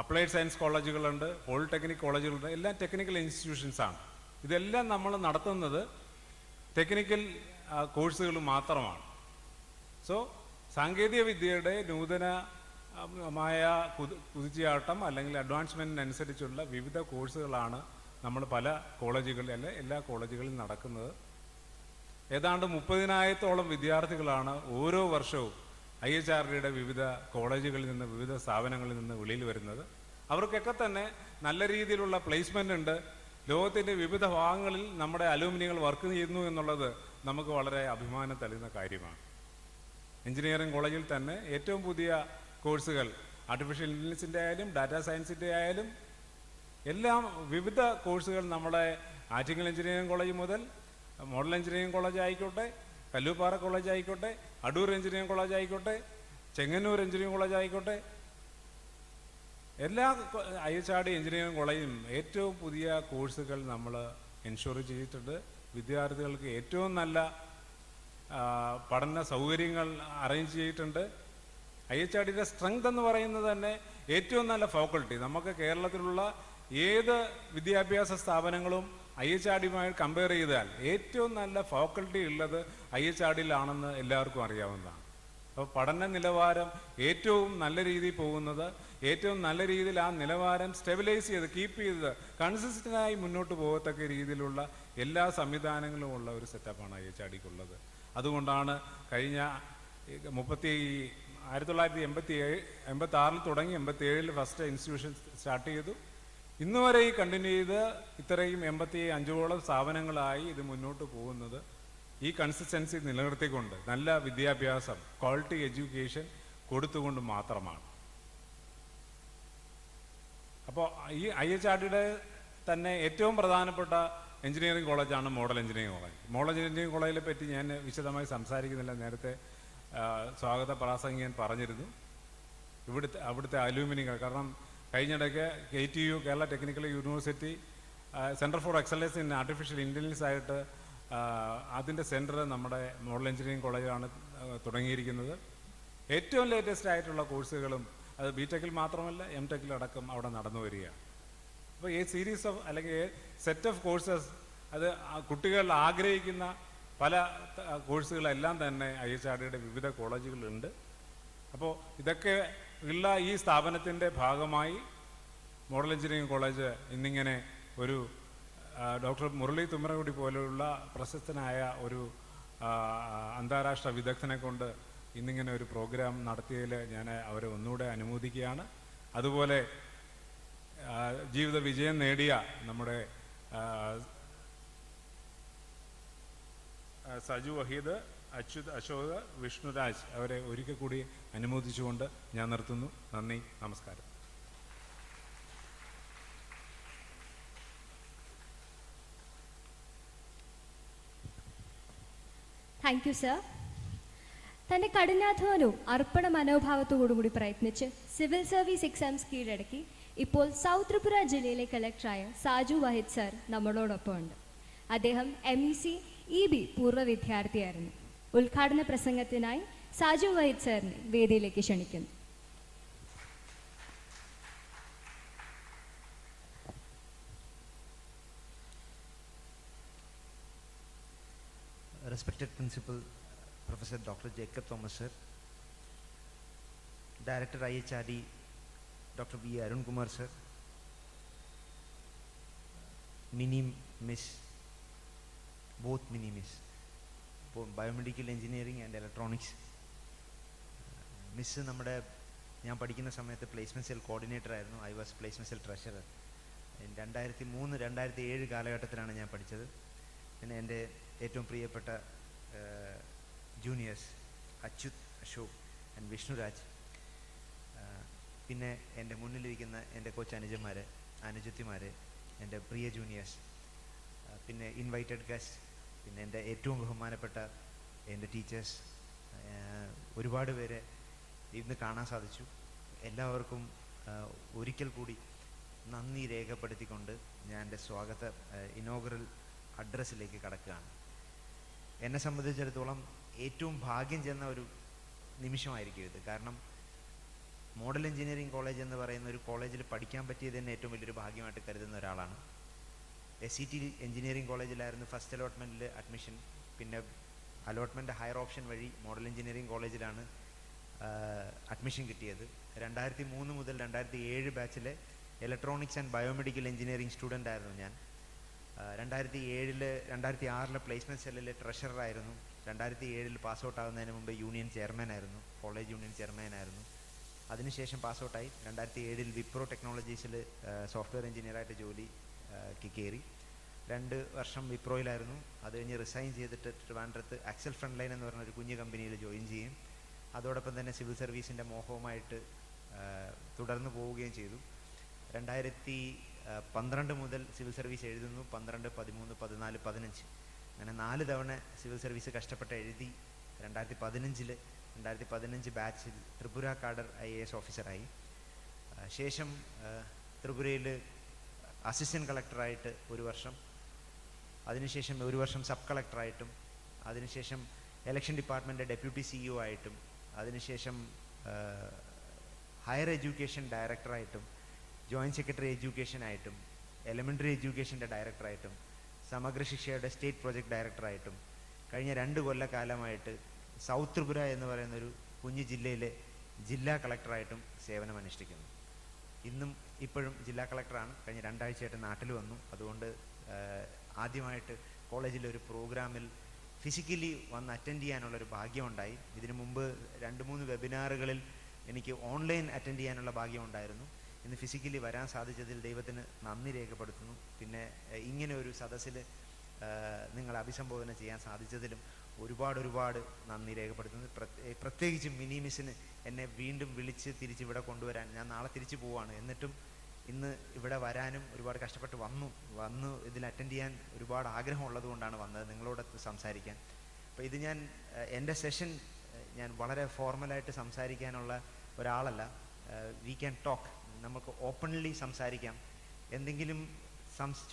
അപ്ലൈഡ് സയൻസ് കോളേജുകളുണ്ട്, പോളിടെക്നിക് കോളേജുകളുണ്ട്. എല്ലാം ടെക്നിക്കൽ ഇൻസ്റ്റിറ്റ്യൂഷൻസാണ്. ഇതെല്ലാം നമ്മൾ നടത്തുന്നത് ടെക്നിക്കൽ കോഴ്സുകൾ മാത്രമാണ്. സോ സാങ്കേതിക വിദ്യയുടെ നൂതനമായ കുതിച്ചുചാട്ടം അല്ലെങ്കിൽ അഡ്വാൻസ്മെൻറ്റിനനുസരിച്ചുള്ള വിവിധ കോഴ്സുകളാണ് നമ്മൾ പല കോളേജുകളിൽ അല്ലെ എല്ലാ കോളേജുകളിലും നടക്കുന്നത്. ഏതാണ്ട് 30,000-ഓളം വിദ്യാർത്ഥികളാണ് ഓരോ വർഷവും IHRDയുടെ വിവിധ കോളേജുകളിൽ നിന്ന്, വിവിധ സ്ഥാപനങ്ങളിൽ നിന്ന് വെളിയിൽ വരുന്നത്. അവർക്കൊക്കെ തന്നെ നല്ല രീതിയിലുള്ള പ്ലേസ്മെൻ്റ് ഉണ്ട്. ലോകത്തിൻ്റെ വിവിധ ഭാഗങ്ങളിൽ നമ്മുടെ അലൂമിനികൾ വർക്ക് ചെയ്യുന്നു എന്നുള്ളത് നമുക്ക് വളരെ അഭിമാനം തരുന്ന കാര്യമാണ്. എഞ്ചിനീയറിംഗ് കോളേജിൽ തന്നെ ഏറ്റവും പുതിയ കോഴ്സുകൾ ആർട്ടിഫിഷ്യൽ ഇൻ്റലിജൻസിൻ്റെ ആയാലും ഡാറ്റാ സയൻസിൻ്റെ ആയാലും എല്ലാം വിവിധ കോഴ്സുകൾ നമ്മുടെ ആറ്റിങ്ങൽ എഞ്ചിനീയറിംഗ് കോളേജ് മുതൽ മോഡൽ എഞ്ചിനീയറിംഗ് കോളേജ് ആയിക്കോട്ടെ, കല്ലൂപ്പാറ കോളേജ് ആയിക്കോട്ടെ, അടൂർ എഞ്ചിനീയറിംഗ് കോളേജ് ആയിക്കോട്ടെ, ചെങ്ങന്നൂർ എഞ്ചിനീയറിംഗ് കോളേജ് ആയിക്കോട്ടെ, എല്ലാ IHRD എഞ്ചിനീയറിംഗ് കോളേജിലും ഏറ്റവും പുതിയ കോഴ്സുകൾ നമ്മൾ എൻഷുർ ചെയ്തിട്ടുണ്ട്. വിദ്യാർത്ഥികൾക്ക് ഏറ്റവും നല്ല പഠന സൗകര്യങ്ങൾ അറേഞ്ച് ചെയ്തിട്ടുണ്ട്. IHRDയുടെ സ്ട്രെങ്ത് എന്ന് പറയുന്നത് തന്നെ ഏറ്റവും നല്ല ഫാക്കൽറ്റി. നമുക്ക് കേരളത്തിലുള്ള ഏത് വിദ്യാഭ്യാസ സ്ഥാപനങ്ങളും IHRDയുമായി കമ്പയർ ചെയ്താൽ ഏറ്റവും നല്ല ഫാക്കൽറ്റി ഉള്ളത് IHRDയിലാണെന്ന് എല്ലാവർക്കും അറിയാവുന്നതാണ്. അപ്പോൾ പഠന നിലവാരം ഏറ്റവും നല്ല രീതിയിൽ പോകുന്നത്, ഏറ്റവും നല്ല രീതിയിൽ ആ നിലവാരം സ്റ്റെബിലൈസ് ചെയ്ത് കീപ്പ് ചെയ്ത് കൺസിസ്റ്റൻ്റായി മുന്നോട്ട് പോകത്തക്ക രീതിയിലുള്ള എല്ലാ സംവിധാനങ്ങളും ഉള്ള ഒരു സെറ്റപ്പാണ് IHRDക്കുള്ളത്. അതുകൊണ്ടാണ് കഴിഞ്ഞ 1986 തുടങ്ങി 87 ഫസ്റ്റ് ഇൻസ്റ്റിറ്റ്യൂഷൻ സ്റ്റാർട്ട് ചെയ്തു. ഇന്ന് വരെ ഈ കണ്ടിന്യൂ ചെയ്ത് ഇത്രയും 85ഓളം സ്ഥാപനങ്ങളായി ഇത് മുന്നോട്ട് പോകുന്നത് ഈ കൺസിസ്റ്റൻസി നിലനിർത്തിക്കൊണ്ട് നല്ല വിദ്യാഭ്യാസം, ക്വാളിറ്റി എഡ്യൂക്കേഷൻ കൊടുത്തുകൊണ്ട് മാത്രമാണ്. അപ്പോൾ ഈ IHRDയുടെ തന്നെ ഏറ്റവും പ്രധാനപ്പെട്ട എഞ്ചിനീയറിംഗ് കോളേജാണ് model engineering college. Model engineering കോളേജിനെ പറ്റി ഞാൻ വിശദമായി സംസാരിക്കുന്നില്ല, നേരത്തെ സ്വാഗത പ്രാസംഗികൻ പറഞ്ഞിരുന്നു. അവിടുത്തെ അലൂമിനികൾ, കാരണം കഴിഞ്ഞിടയ്ക്ക് KTU Kerala technical university centre for excellence in artificial intelligence ആയിട്ട് അതിൻ്റെ സെൻറ്റർ നമ്മുടെ മോഡൽ എഞ്ചിനീയറിംഗ് കോളേജിലാണ് തുടങ്ങിയിരിക്കുന്നത്. ഏറ്റവും ലേറ്റസ്റ്റ് ആയിട്ടുള്ള കോഴ്സുകളും അത് BTechൽ മാത്രമല്ല MTechലടക്കം അവിടെ നടന്നു വരികയാണ്. അപ്പോൾ ഈ സീരീസ് ഓഫ് അല്ലെങ്കിൽ സെറ്റ് ഓഫ് കോഴ്സസ് അത് കുട്ടികൾ ആഗ്രഹിക്കുന്ന പല കോഴ്സുകളെല്ലാം തന്നെ IHRDയുടെ വിവിധ കോളേജുകളുണ്ട്. അപ്പോൾ ഇതൊക്കെ ഉള്ള ഈ സ്ഥാപനത്തിൻ്റെ ഭാഗമായി മോഡൽ എഞ്ചിനീയറിംഗ് കോളേജ് ഇന്നിങ്ങനെ ഒരു ഡോക്ടർ മുരളി തുമ്മരകുടി പോലെയുള്ള പ്രശസ്തനായ ഒരു അന്താരാഷ്ട്ര വിദഗ്ധനെ കൊണ്ട് ഇന്നിങ്ങനെ ഒരു പ്രോഗ്രാം നടത്തിയതിൽ ഞാൻ അവരെ ഒന്നുകൂടെ അനുമോദിക്കുകയാണ്. അതുപോലെ ജീവിത വിജയം നേടിയ നമ്മുടെ സജു വഹീദ്, അച്യുത് അശോക്, വിഷ്ണുരാജ് അവരെ ഒരിക്കൽ കൂടി അനുമോദിച്ചുകൊണ്ട് ഞാൻ നിർത്തുന്നു. നന്ദി, നമസ്കാരം. Thank you sir. തൻ്റെ കഠിനാധ്വാനവും അർപ്പണ മനോഭാവത്തോടുകൂടി പ്രയത്നിച്ച് സിവിൽ സർവീസ് എക്സാംസ് കീഴടക്കി ഇപ്പോൾ സൗത്ത് ത്രിപുര ജില്ലയിലെ കളക്ടറായ സാജു വഹിദ് സർ നമ്മളോടൊപ്പം ഉണ്ട്. അദ്ദേഹം MEC EB പൂർവ്വ വിദ്യാർത്ഥിയായിരുന്നു. ഉദ്ഘാടന പ്രസംഗത്തിനായി സാജു വഹിദ് സാറിനെ വേദിയിലേക്ക് ക്ഷണിക്കുന്നു. Respected Principal Professor Dr. Jacob Thomas sir, Director IHRD Dr. V. Arun Kumar sir, Mini Miss, both Mini Miss, Biomedical Engineering and Electronics. Miss നമ്മുടെ ഞാൻ പഠിക്കുന്ന സമയത്ത് പ്ലേസ്മെൻറ്റ് സെൽ കോർഡിനേറ്റർ ആയിരുന്നു. I was placement cell treasurer. 2003-2007 കാലഘട്ടത്തിലാണ് ഞാൻ പഠിച്ചത്. പിന്നെ എൻ്റെ ഏറ്റവും പ്രിയപ്പെട്ട ജൂനിയേഴ്സ് അച്യുത്, അശോക് ആൻഡ് വിഷ്ണുരാജ്, പിന്നെ എൻ്റെ മുന്നിലിരിക്കുന്ന എൻ്റെ കൊച്ചു അനുജന്മാർ, അനുജത്തിമാർ, എൻ്റെ പ്രിയ ജൂനിയേഴ്സ്, പിന്നെ ഇൻവൈറ്റഡ് ഗസ്റ്റ്, പിന്നെ എൻ്റെ ഏറ്റവും ബഹുമാനപ്പെട്ട എൻ്റെ ടീച്ചേഴ്സ്, ഒരുപാട് പേരെ ഇന്ന് കാണാൻ സാധിച്ചു. എല്ലാവർക്കും ഒരിക്കൽ കൂടി നന്ദി രേഖപ്പെടുത്തിക്കൊണ്ട് ഞാൻ എൻ്റെ സ്വാഗത ഇനോഗ്രൽ അഡ്രസ്സിലേക്ക് കടക്കുകയാണ്. എന്നെ സംബന്ധിച്ചിടത്തോളം ഏറ്റവും ഭാഗ്യം ചെന്ന ഒരു നിമിഷമായിരിക്കും ഇത്. കാരണം മോഡൽ എഞ്ചിനീയറിംഗ് കോളേജ് എന്ന് പറയുന്ന ഒരു കോളേജിൽ പഠിക്കാൻ പറ്റിയത് തന്നെ ഏറ്റവും വലിയൊരു ഭാഗ്യമായിട്ട് കരുതുന്ന ഒരാളാണ്. SET എഞ്ചിനീയറിംഗ് കോളേജിലായിരുന്നു ഫസ്റ്റ് അലോട്ട്മെൻറ്റിൽ അഡ്മിഷൻ. പിന്നെ അലോട്ട്മെൻറ്റ് ഹയർ ഓപ്ഷൻ വഴി മോഡൽ എഞ്ചിനീയറിംഗ് കോളേജിലാണ് അഡ്മിഷൻ കിട്ടിയത്. 2003 മുതൽ 2007 ബാച്ചിലെ electronics and biomedical engineering student ആയിരുന്നു ഞാൻ. 2006 പ്ലേസ്മെൻറ്റ് സെല്ലിലെ ട്രഷററായിരുന്നു. 2007 പാസ് ഔട്ട് ആകുന്നതിന് മുമ്പ് യൂണിയൻ ചെയർമാനായിരുന്നു, കോളേജ് യൂണിയൻ ചെയർമാനായിരുന്നു. അതിനുശേഷം പാസ് ഔട്ടായി 2007 വിപ്രോ ടെക്നോളജീസിൽ സോഫ്റ്റ്വെയർ എഞ്ചിനീയറായിട്ട് ജോലിക്ക് കയറി. 2 വർഷം വിപ്രോയിലായിരുന്നു. അത് കഴിഞ്ഞ് റിസൈൻ ചെയ്തിട്ട് ട്രിവാൻഡ്രത്ത് ആക്സൽ ഫ്രണ്ട് ലൈൻ എന്ന് പറഞ്ഞൊരു കുഞ്ഞു കമ്പനിയിൽ ജോയിൻ ചെയ്യും. അതോടൊപ്പം തന്നെ സിവിൽ സർവീസിൻ്റെ മോഹവുമായിട്ട് തുടർന്ന് പോവുകയും ചെയ്തു. 2012 മുതൽ സിവിൽ സർവീസ് എഴുതുന്നു. 12, 13, 14, 15 അങ്ങനെ 4 തവണ സിവിൽ സർവീസ് കഷ്ടപ്പെട്ട് എഴുതി. 2015 ബാച്ചിൽ ത്രിപുര കാഡർ IAS ഓഫീസറായി. ശേഷം ത്രിപുരയിൽ അസിസ്റ്റൻറ്റ് കളക്ടറായിട്ട് 1 വർഷം, അതിനുശേഷം 1 വർഷം സബ് കളക്ടറായിട്ടും, അതിനുശേഷം ഇലക്ഷൻ ഡിപ്പാർട്ട്മെൻറ്റ് ഡെപ്യൂട്ടി CEO ആയിട്ടും, അതിനുശേഷം ഹയർ എഡ്യൂക്കേഷൻ ഡയറക്ടറായിട്ടും, ജോയിൻറ്റ് സെക്രട്ടറി എഡ്യൂക്കേഷൻ ആയിട്ടും, എലിമെൻ്ററി എഡ്യൂക്കേഷൻ്റെ ഡയറക്ടറായിട്ടും, സമഗ്ര ശിക്ഷയുടെ സ്റ്റേറ്റ് പ്രോജക്റ്റ് ഡയറക്ടറായിട്ടും, കഴിഞ്ഞ 2 കൊല്ലക്കാലമായിട്ട് സൗത്ത് ത്രിപുര എന്ന് പറയുന്നൊരു കുഞ്ഞു ജില്ലയിലെ ജില്ലാ കളക്ടറായിട്ടും സേവനമനുഷ്ഠിക്കുന്നു. ഇന്നും ഇപ്പോഴും ജില്ലാ കളക്ടറാണ്. കഴിഞ്ഞ 2 ആഴ്ചയായിട്ട് നാട്ടിൽ വന്നു. അതുകൊണ്ട് ആദ്യമായിട്ട് കോളേജിലൊരു പ്രോഗ്രാമിൽ ഫിസിക്കലി വന്ന് അറ്റൻഡ് ചെയ്യാനുള്ളൊരു ഭാഗ്യമുണ്ടായി. ഇതിനു മുമ്പ് 2-3 വെബിനാറുകളിൽ എനിക്ക് ഓൺലൈൻ അറ്റൻഡ് ചെയ്യാനുള്ള ഭാഗ്യമുണ്ടായിരുന്നു. ഇന്ന് ഫിസിക്കലി വരാൻ സാധിച്ചതിൽ ദൈവത്തിന് നന്ദി രേഖപ്പെടുത്തുന്നു. പിന്നെ ഇങ്ങനെ ഒരു സദസ്സിൽ നിങ്ങളെ അഭിസംബോധന ചെയ്യാൻ സാധിച്ചതിലും ഒരുപാട് നന്ദി രേഖപ്പെടുത്തുന്നു. പ്രത്യേകിച്ചും മിനി മിസ്സിന് എന്നെ വീണ്ടും വിളിച്ച് തിരിച്ചിവിടെ കൊണ്ടുവരാൻ. ഞാൻ നാളെ തിരിച്ചു പോവാണ്. എന്നിട്ടും ഇന്ന് ഇവിടെ വരാനും ഒരുപാട് കഷ്ടപ്പെട്ട് വന്നു ഇതിൽ അറ്റൻഡ് ചെയ്യാൻ ഒരുപാട് ആഗ്രഹമുള്ളത് കൊണ്ടാണ് വന്നത് നിങ്ങളോടൊത്ത് സംസാരിക്കാൻ. അപ്പോൾ ഇത് ഞാൻ എൻ്റെ സെഷൻ ഞാൻ വളരെ ഫോർമലായിട്ട് സംസാരിക്കാനുള്ള ഒരാളല്ല. വി ക്യാൻ ടോക്ക്, നമുക്ക് ഓപ്പൺലി സംസാരിക്കാം. എന്തെങ്കിലും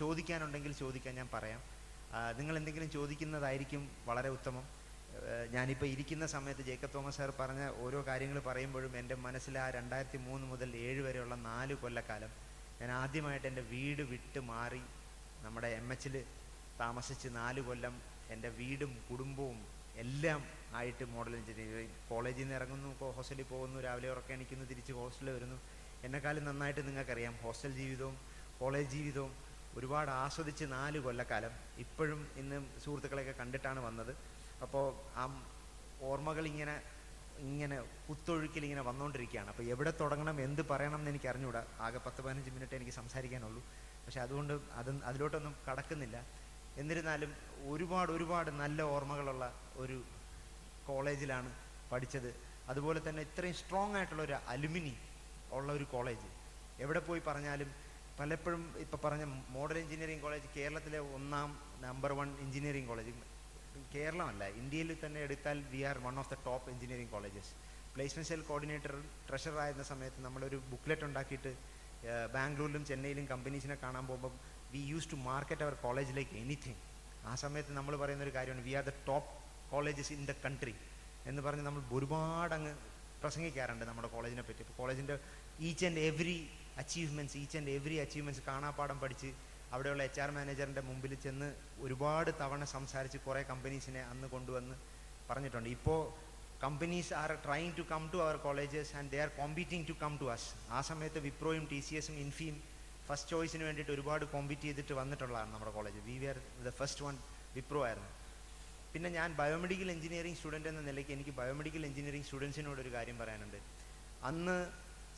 ചോദിക്കാനുണ്ടെങ്കിൽ ചോദിക്കാൻ ഞാൻ പറയാം. നിങ്ങൾ എന്തെങ്കിലും ചോദിക്കുന്നതായിരിക്കും വളരെ ഉത്തമം. ഞാനിപ്പോൾ ഇരിക്കുന്ന സമയത്ത് ജേക്കബ് തോമസ് സാർ പറഞ്ഞ ഓരോ കാര്യങ്ങൾ പറയുമ്പോഴും എൻ്റെ മനസ്സിൽ ആ 2003 മുതൽ 2007 വരെയുള്ള 4 കൊല്ലക്കാലം ഞാൻ ആദ്യമായിട്ട് എൻ്റെ വീട് വിട്ട് മാറി നമ്മുടെ MH താമസിച്ച് 4 കൊല്ലം എൻ്റെ വീടും കുടുംബവും എല്ലാം ആയിട്ട് മോഡൽ എഞ്ചിനീയറിംഗ് കോളേജിൽ നിന്ന് ഇറങ്ങുന്നു, ഹോസ്റ്റലിൽ പോകുന്നു, രാവിലെ ഉറക്കെ എണീക്കുന്നു, തിരിച്ച് ഹോസ്റ്റലിൽ വരുന്നു. എന്നെക്കാളും നന്നായിട്ട് നിങ്ങൾക്കറിയാം ഹോസ്റ്റൽ ജീവിതവും കോളേജ് ജീവിതവും ഒരുപാട് ആസ്വദിച്ച് 4 കൊല്ലക്കാലം. ഇപ്പോഴും ഇന്ന് സുഹൃത്തുക്കളെയൊക്കെ കണ്ടിട്ടാണ് വന്നത്. അപ്പോൾ ആ ഓർമ്മകൾ ഇങ്ങനെ കുത്തൊഴുക്കിൽ ഇങ്ങനെ വന്നുകൊണ്ടിരിക്കുകയാണ്. അപ്പോൾ എവിടെ തുടങ്ങണം, എന്ത് പറയണം എന്ന് എനിക്ക് അറിഞ്ഞുകൂടാ. ആകെ 10-15 മിനിറ്റ് എനിക്ക് സംസാരിക്കാനുള്ളൂ. പക്ഷെ അതുകൊണ്ട് അതിലോട്ടൊന്നും കടക്കുന്നില്ല. എന്നിരുന്നാലും ഒരുപാട് നല്ല ഓർമ്മകളുള്ള ഒരു കോളേജിലാണ് പഠിച്ചത്. അതുപോലെ തന്നെ ഇത്രയും സ്ട്രോങ് ആയിട്ടുള്ള ഒരു അലുമിനി ഉള്ള ഒരു കോളേജ് എവിടെ പോയി പറഞ്ഞാലും പലപ്പോഴും ഇപ്പോൾ പറഞ്ഞ മോഡൽ എഞ്ചിനീയറിംഗ് കോളേജ് കേരളത്തിലെ നമ്പർ 1 എഞ്ചിനീയറിംഗ് കോളേജ്, കേരളമല്ല ഇന്ത്യയിൽ തന്നെ എടുത്താൽ we are one of the top engineering colleges. Placement cell coordinator treasurer ആയിരുന്ന സമയത്ത് നമ്മളൊരു ബുക്ക്ലെറ്റ് ഉണ്ടാക്കിയിട്ട് ബാംഗ്ലൂരിലും ചെന്നൈയിലും കമ്പനീസിനെ കാണാൻ പോകുമ്പോൾ we use to market our college like anything. ആ സമയത്ത് നമ്മൾ പറയുന്നൊരു കാര്യമാണ് we are the top colleges in the country എന്ന് പറഞ്ഞ് നമ്മൾ ഒരുപാട് അങ്ങ് പ്രസംഗിക്കാറുണ്ട് നമ്മുടെ കോളേജിനെ പറ്റി. ഇപ്പോൾ കോളേജിൻ്റെ ഈച്ച് ആൻഡ് എവറി അച്ചീവ്മെൻറ്റ്സ് കാണാപ്പാടം പഠിച്ച് അവിടെയുള്ള HR മാനേജറിൻ്റെ മുമ്പിൽ ചെന്ന് ഒരുപാട് തവണ സംസാരിച്ച് കുറേ കമ്പനീസിനെ അന്ന് കൊണ്ടുവന്ന് പറഞ്ഞിട്ടുണ്ട്. ഇപ്പോൾ companies are trying to come to our colleges and they are competing to come to us. ആ സമയത്ത് വിപ്രോയും TCSും ഇൻഫിയും ഫസ്റ്റ് ചോയ്സിന് വേണ്ടിയിട്ട് ഒരുപാട് കോമ്പീറ്റ് ചെയ്തിട്ട് വന്നിട്ടുള്ളതാണ് നമ്മുടെ college. We are the first one, Wipro ആയിരുന്നു. പിന്നെ ഞാൻ ബയോമെഡിക്കൽ എഞ്ചിനീയറിംഗ് സ്റ്റുഡൻ്റ് എന്ന നിലയ്ക്ക് എനിക്ക് ബയോമെഡിക്കൽ എഞ്ചിനീയറിംഗ് സ്റ്റുഡൻസിനോടൊരു കാര്യം പറയാനുണ്ട്. അന്ന്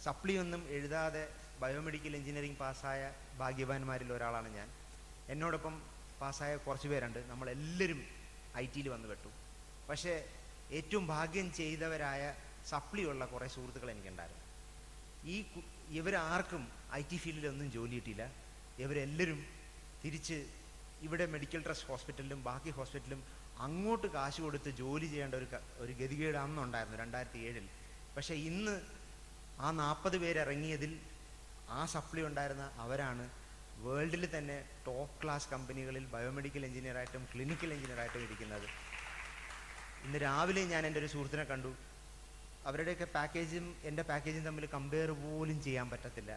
സപ്ലി ഒന്നും എഴുതാതെ ബയോമെഡിക്കൽ എഞ്ചിനീയറിംഗ് പാസ്സായ ഭാഗ്യവാന്മാരിൽ ഒരാളാണ് ഞാൻ. എന്നോടൊപ്പം പാസ്സായ കുറച്ച് പേരുണ്ട്. നമ്മളെല്ലാവരും IT വന്ന് പെട്ടു. പക്ഷേ ഏറ്റവും ഭാഗ്യം ചെയ്തവരായ സപ്ലിയുള്ള കുറേ സുഹൃത്തുക്കൾ എനിക്കുണ്ടായിരുന്നു. ഇവരാർക്കും IT ഫീൽഡിലൊന്നും ജോലി കിട്ടിയില്ല. ഇവരെല്ലാവരും തിരിച്ച് ഇവിടെ മെഡിക്കൽ ട്രസ്റ്റ് ഹോസ്പിറ്റലിലും ബാക്കി ഹോസ്പിറ്റലിലും അങ്ങോട്ട് കാശ് കൊടുത്ത് ജോലി ചെയ്യേണ്ട ഒരു ഗതികേട് അന്നുണ്ടായിരുന്നു 2007. പക്ഷേ ഇന്ന് ആ 40 പേരിറങ്ങിയതിൽ ആ സപ്ലി ഉണ്ടായിരുന്ന അവരാണ് വേൾഡിൽ തന്നെ ടോപ്പ് ക്ലാസ് കമ്പനികളിൽ ബയോമെഡിക്കൽ എഞ്ചിനീയറായിട്ടും ക്ലിനിക്കൽ എഞ്ചിനീയറായിട്ടും ഇരിക്കുന്നത്. ഇന്ന് രാവിലെ ഞാൻ എൻ്റെ ഒരു സുഹൃത്തിനെ കണ്ടു. അവരുടെയൊക്കെ പാക്കേജും എൻ്റെ പാക്കേജും തമ്മിൽ കമ്പയർ പോലും ചെയ്യാൻ പറ്റത്തില്ല.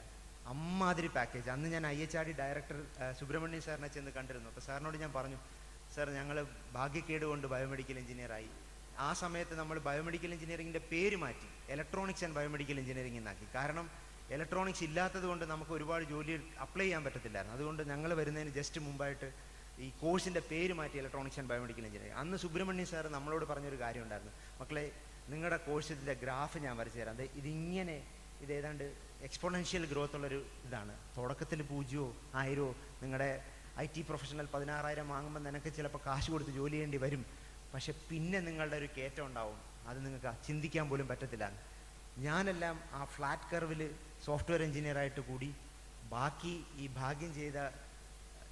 അമ്മാതിരി പാക്കേജ്. അന്ന് ഞാൻ IHRD ഡയറക്ടർ സുബ്രഹ്മണ്യം സാറിനെ ചെന്ന് കണ്ടിരുന്നു. അപ്പോൾ സാറിനോട് ഞാൻ പറഞ്ഞു, സാർ ഞങ്ങൾ ഭാഗ്യക്കേട് കൊണ്ട് ബയോമെഡിക്കൽ എഞ്ചിനീയറായി. ആ സമയത്ത് നമ്മൾ ബയോമെഡിക്കൽ എഞ്ചിനീയറിങ്ങിൻ്റെ പേര് മാറ്റി ഇലക്ട്രോണിക്സ് ആൻഡ് ബയോമെഡിക്കൽ എഞ്ചിനീയറിംഗ് എന്നാക്കി. കാരണം ഇലക്ട്രോണിക്സ് ഇല്ലാത്തത് കൊണ്ട് നമുക്ക് ഒരുപാട് ജോലി അപ്ലൈ ചെയ്യാൻ പറ്റത്തില്ലായിരുന്നു. അതുകൊണ്ട് ഞങ്ങൾ വരുന്നതിന് ജസ്റ്റ് മുമ്പായിട്ട് ഈ കോഴ്സിൻ്റെ പേര് മാറ്റി ഇലക്ട്രോണിക്സ് ആൻഡ് ബയോമെഡിക്കൽ എഞ്ചിനീയറിംഗ്. അന്ന് സുബ്രഹ്മണ്യം സാർ നമ്മളോട് പറഞ്ഞൊരു കാര്യം ഉണ്ടായിരുന്നു, മക്കളെ നിങ്ങളുടെ കോഴ്സിൻ്റെ ഗ്രാഫ് ഞാൻ വരച്ചു തരാം. ഇത് ഏതാണ്ട് എക്സ്പോണൻഷ്യൽ ഗ്രോത്ത് ഉള്ളൊരു ഇതാണ്. തുടക്കത്തിൽ 0 1000 നിങ്ങളുടെ IT പ്രൊഫഷണൽ 16,000 വാങ്ങുമ്പോൾ നിനക്ക് ചിലപ്പോൾ കാശ് കൊടുത്ത് ജോലി ചെയ്യേണ്ടി വരും. പക്ഷെ പിന്നെ നിങ്ങളുടെ ഒരു കയറ്റം ഉണ്ടാവും, അത് നിങ്ങൾക്ക് ചിന്തിക്കാൻ പോലും പറ്റത്തില്ല. ഞാനെല്ലാം ആ ഫ്ലാറ്റ് കർവിൽ സോഫ്റ്റ്വെയർ എഞ്ചിനീയറായിട്ട് കൂടി ബാക്കി ഈ ഭാഗ്യം ചെയ്ത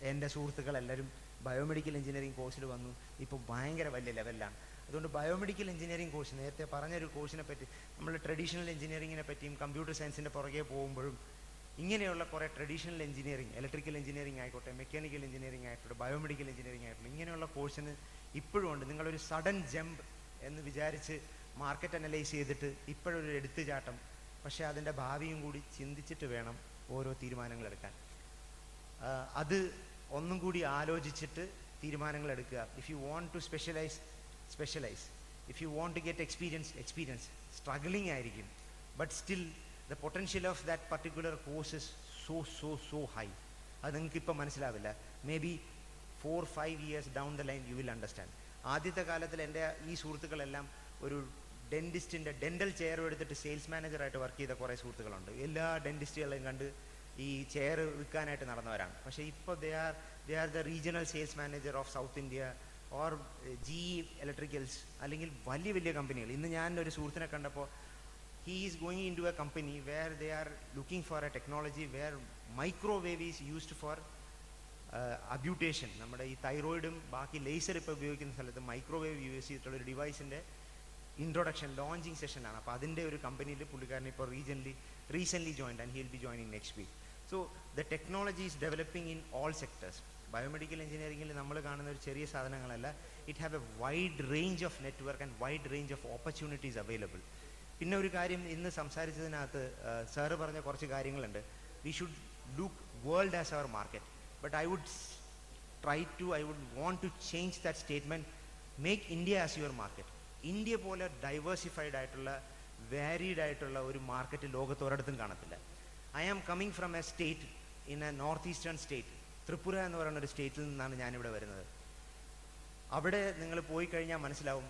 എൻ്റെ സുഹൃത്തുക്കളെല്ലാവരും ബയോമെഡിക്കൽ എഞ്ചിനീയറിംഗ് കോഴ്സിൽ വന്നു. ഇപ്പോൾ ഭയങ്കര വലിയ ലെവലിലാണ്. അതുകൊണ്ട് ബയോമെഡിക്കൽ എഞ്ചിനീയറിംഗ് കോഴ്സ്, നേരത്തെ പറഞ്ഞൊരു കോഴ്സിനെ പറ്റി, നമ്മൾ ട്രഡീഷണൽ എഞ്ചിനീയറിങ്ങിനെ പറ്റിയും കമ്പ്യൂട്ടർ സയൻസിൻ്റെ പുറകെ പോകുമ്പോഴും ഇങ്ങനെയുള്ള കുറേ ട്രഡീഷണൽ എഞ്ചിനീയറിംഗ്, ഇലക്ട്രിക്കൽ എഞ്ചിനീയറിംഗ് ആയിക്കോട്ടെ, മെക്കാനിക്കൽ എഞ്ചിനീയറിംഗ് ആയിക്കോട്ടെ, ബയോമെഡിക്കൽ എഞ്ചിനീയറിംഗ് ആയിക്കോട്ടെ, ഇങ്ങനെയുള്ള കോഴ്സിന് ഇപ്പോഴും ഉണ്ട്. നിങ്ങളൊരു സഡൻ ജമ്പ് എന്ന് വിചാരിച്ച് മാർക്കറ്റ് അനലൈസ് ചെയ്തിട്ട് ഇപ്പോഴൊരു എടുത്തുചാട്ടം. പക്ഷേ അതിൻ്റെ ഭാവിയും കൂടി ചിന്തിച്ചിട്ട് വേണം ഓരോ തീരുമാനങ്ങൾ എടുക്കാൻ. അത് ഒന്നും കൂടി ആലോചിച്ചിട്ട് തീരുമാനങ്ങൾ എടുക്കുക. If you want to specialise. If you want to get experience struggling ആയിരിക്കും. But still the potential of that particular course is so high. അത് നിങ്ങൾക്ക് ഇപ്പം മനസ്സിലാവില്ല. Maybe 4-5 years down the line you will understand. ആദ്യത്തെ കാലത്തിൽ എൻ്റെ ഈ സുഹൃത്തുക്കളെല്ലാം ഒരു ഡെൻറ്റിസ്റ്റിൻ്റെ ഡെൻ്റൽ ചെയർ എടുത്തിട്ട് സെയിൽസ് മാനേജറായിട്ട് വർക്ക് ചെയ്ത കുറേ സുഹൃത്തുക്കളുണ്ട്. എല്ലാ ഡെൻറ്റിസ്റ്റുകളെയും കണ്ട് ഈ ചെയർ വിൽക്കാനായിട്ട് നടന്നവരാണ്. പക്ഷേ ഇപ്പോൾ they are the regional sales manager of south India or GE electricals, അല്ലെങ്കിൽ വലിയ വലിയ കമ്പനികൾ. ഇന്ന് ഞാൻ ഒരു സുഹൃത്തിനെ കണ്ടപ്പോൾ he is going into a company where they are looking for a technology where microwave is used for അബ്യൂട്ടേഷൻ. നമ്മുടെ ഈ തൈറോയിഡും ബാക്കി ലേസർ ഇപ്പോൾ ഉപയോഗിക്കുന്ന സ്ഥലത്ത് മൈക്രോവേവ് യൂസ് ചെയ്തിട്ടുള്ള ഒരു ഡിവൈസിൻ്റെ ഇൻട്രൊഡക്ഷൻ ലോഞ്ചിങ് സെഷനാണ്. അപ്പോൾ അതിൻ്റെ ഒരു കമ്പനിയിൽ പുള്ളിക്കാരൻ ഇപ്പോൾ recently joined and he will be joining next week. So the technology is developing in all sectors. Biomedical എഞ്ചിനീയറിംഗിൽ നമ്മൾ കാണുന്ന ഒരു ചെറിയ സാധനങ്ങളല്ല, it have a wide range of network and wide range of opportunities available. പിന്നെ ഒരു കാര്യം ഇന്ന് സംസാരിച്ചതിനകത്ത് സാറ് പറഞ്ഞ കുറച്ച് കാര്യങ്ങളുണ്ട്. We should look world as our market. But I would want to change that statement, make India as your market. India പോലെ diversified ആയിട്ടുള്ള വാരീഡ് ആയിട്ടുള്ള ഒരു മാർക്കറ്റ് ലോകത്ത് ഒരിടത്തും കാണത്തില്ല. I'm coming from a state in a north eastern state, Tripura എന്ന് പറയുന്ന ഒരു സ്റ്റേറ്റിൽ നിന്നാണ് ഞാനിവിടെ വരുന്നത്. അവിടെ നിങ്ങൾ പോയി കഴിഞ്ഞാൽ മനസ്സിലാവും,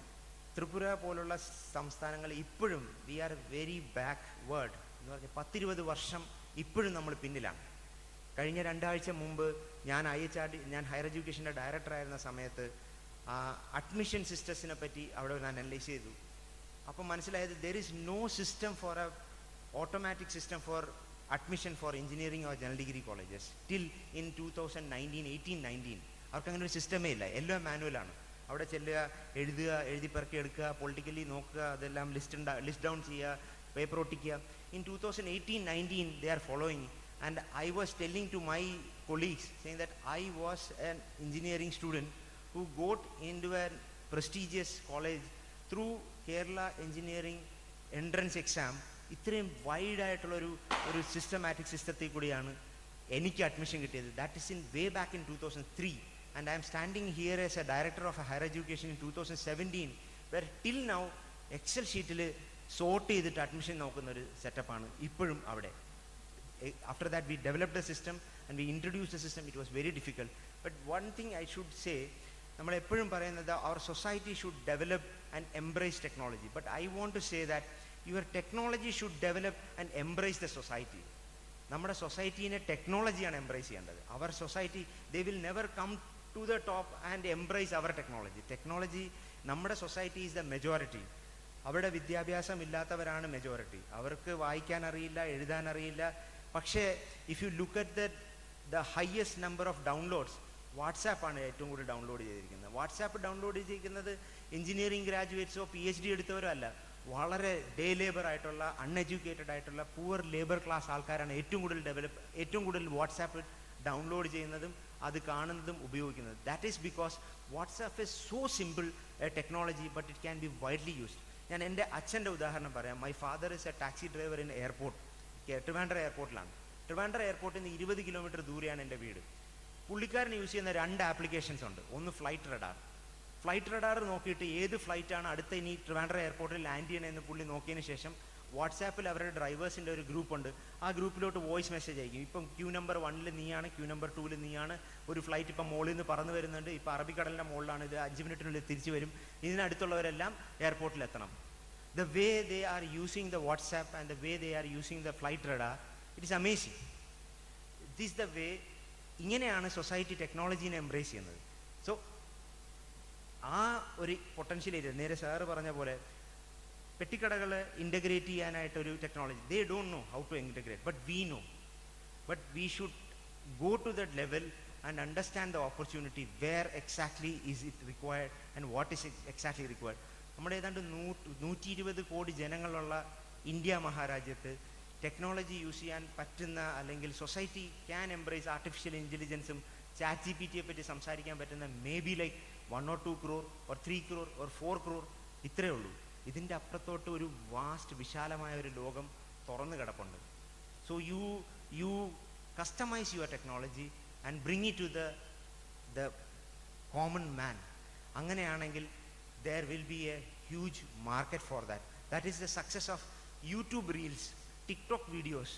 ത്രിപുര പോലുള്ള സംസ്ഥാനങ്ങൾ ഇപ്പോഴും വി ആർ വെരി ബാക്ക്വേർഡ് എന്ന് പറഞ്ഞാൽ 10-20 വർഷം ഇപ്പോഴും നമ്മൾ പിന്നിലാണ്. കഴിഞ്ഞ 2 ആഴ്ച മുമ്പ് ഞാൻ ഞാൻ ഹയർ എഡ്യൂക്കേഷൻ്റെ ഡയറക്ടറായിരുന്ന സമയത്ത് അഡ്മിഷൻ സിസ്റ്റംസിനെ പറ്റി അവിടെ ഞാൻ അനലൈസ് ചെയ്തു. അപ്പം മനസ്സിലായത് there is no system for a automatic system for admission for engineering or general degree colleges till in 2018-19. അവർക്ക് അങ്ങനെ ഒരു സിസ്റ്റമേ ഇല്ല, എല്ലാം മാനുവലാണ്. അവിടെ ചെല്ലുക, എഴുതുക, എഴുതി പെറുക്കി എടുക്കുക, പൊളിറ്റിക്കലി നോക്കുക, അതെല്ലാം ലിസ്റ്റ് ഡൗൺ ചെയ്യുക, പേപ്പർ ഒട്ടിക്കുക. In 2018-19 they are following. And I was telling to my colleagues, saying that I was an engineering student who got into a prestigious college through Kerala Engineering Entrance Exam. ഇത്രയും wide ആയിട്ടുള്ള ഒരു systematic സിസ്റ്റത്തിൽ കൂടിയാണ് എനിക്ക് admission കിട്ടിയത്. That is in way back in 2003. And I'm standing here as a director of higher education in 2017, where till now excel ഷീറ്റിൽ sort ചെയ്തിട്ട് അഡ്മിഷൻ നോക്കുന്ന ഒരു സെറ്റപ്പാണ് ഇപ്പോഴും അവിടെ. After that we developed a system and we introduced the system. It was very difficult. But one thing I should say, നമ്മൾ എപ്പോഴും പറയുന്നത് our society should develop and embrace technology. But I want to say that your technology should develop and embrace the society. നമ്മുടെ സൊസൈറ്റീനെ ടെക്നോളജിയാണ് embrace ചെയ്യേണ്ടത്. അവർ society they will never come to the top and embrace our technology. Technology, നമ്മുടെ society is the majority. അവിടെ വിദ്യാഭ്യാസം ഇല്ലാത്തവരാണ് majority. അവർക്ക് വായിക്കാൻ അറിയില്ല, എഴുതാൻ അറിയില്ല. പക്ഷേ if you look at the highest number of downloads, വാട്സാപ്പാണ് ഏറ്റവും കൂടുതൽ ഡൗൺലോഡ് ചെയ്തിരിക്കുന്നത്. വാട്സാപ്പ് ഡൗൺലോഡ് ചെയ്തിരിക്കുന്നത് എഞ്ചിനീയറിംഗ് ഗ്രാജുവേറ്റ്സോ PhD എടുത്തവരോ അല്ല, വളരെ ഡേ ലേബർ ആയിട്ടുള്ള അൺഎഡ്യൂക്കേറ്റഡ് ആയിട്ടുള്ള പൂവർ ലേബർ ക്ലാസ് ആൾക്കാരാണ് ഏറ്റവും കൂടുതൽ വാട്സാപ്പ് ഡൗൺലോഡ് ചെയ്യുന്നതും അത് കാണുന്നതും ഉപയോഗിക്കുന്നതും. That is because WhatsApp is so simple a technology, but it can be widely used. ഞാൻ എൻ്റെ അച്ഛൻ്റെ ഉദാഹരണം പറയാം. My father is a taxi driver in airport. Trivandrum എയർപോർട്ടിലാണ്. ട്രിവാൻഡ്രം എയർപോർട്ടിൽ നിന്ന് 20 കിലോമീറ്റർ ദൂരെയാണ് എൻ്റെ വീട്. പുള്ളിക്കാരൻ യൂസ് ചെയ്യുന്ന 2 ആപ്ലിക്കേഷൻസ് ഉണ്ട്. ഒന്ന് ഫ്ലൈറ്റ് റഡാർ നോക്കിയിട്ട് ഏത് ഫ്ലൈറ്റാണ് അടുത്ത ഇനി ട്രിവാൻഡ്രം എയർപോർട്ടിൽ ലാൻഡ് ചെയ്യണമെന്ന് പുള്ളി നോക്കിയതിന് ശേഷം വാട്സാപ്പിൽ അവരുടെ ഡ്രൈവേഴ്സിൻ്റെ ഒരു ഗ്രൂപ്പുണ്ട്. ആ ഗ്രൂപ്പിലോട്ട് വോയിസ് മെസ്സേജ് അയക്കും. ഇപ്പം ക്യൂ നമ്പർ 1 നീയാണ്, ക്യൂ നമ്പർ 2 നീയാണ്, ഒരു ഫ്ലൈറ്റ് ഇപ്പം മുകളിൽ നിന്ന് പറന്ന് വരുന്നുണ്ട്, ഇപ്പോൾ അറബിക്കടലിൻ്റെ മുകളിലാണ്, ഇത് 5 മിനിറ്റിനുള്ളിൽ തിരിച്ചു വരും, ഇതിനടുത്തുള്ളവരെല്ലാം എയർപോർട്ടിൽ എത്തണം. The way they are using the WhatsApp and the way they are using the flight radar, it is amazing. This is the way ഇങ്ങനെയാണ് സൊസൈറ്റി ടെക്നോളജീനെ എംബ്രേസ് ചെയ്യുന്നത്. സോ ആ ഒരു പൊട്ടൻഷ്യൽ ഏരിയ, നേരെ സാറ് പറഞ്ഞ പോലെ പെട്ടിക്കടകൾ ഇൻ്റഗ്രേറ്റ് ചെയ്യാനായിട്ടൊരു technology, they don't know how to integrate, but we know. But we should go to that level and understand the opportunity, where exactly is it required and what is exactly required. നമ്മുടെ ഏതാണ്ട് 120 കോടി ജനങ്ങളുള്ള India മഹാരാജ്യത്ത് technology use ചെയ്യാൻ പറ്റുന്ന, അല്ലെങ്കിൽ society can embrace artificial ഇൻ്റലിജൻസും ChatGPT പറ്റി സംസാരിക്കാൻ പറ്റുന്ന maybe like 1 or 2 crore or 3 crore or 4 crore, ഇത്രയേ ഉള്ളൂ. ഇതിൻ്റെ അപ്പുറത്തോട്ട് ഒരു വാസ്റ്റ് വിശാലമായ ഒരു ലോകം തുറന്നു കിടപ്പുണ്ട്. So you customise your technology and bring it to the common man. അങ്ങനെയാണെങ്കിൽ there will be a huge market for that. That is the success of YouTube reels, TikTok videos.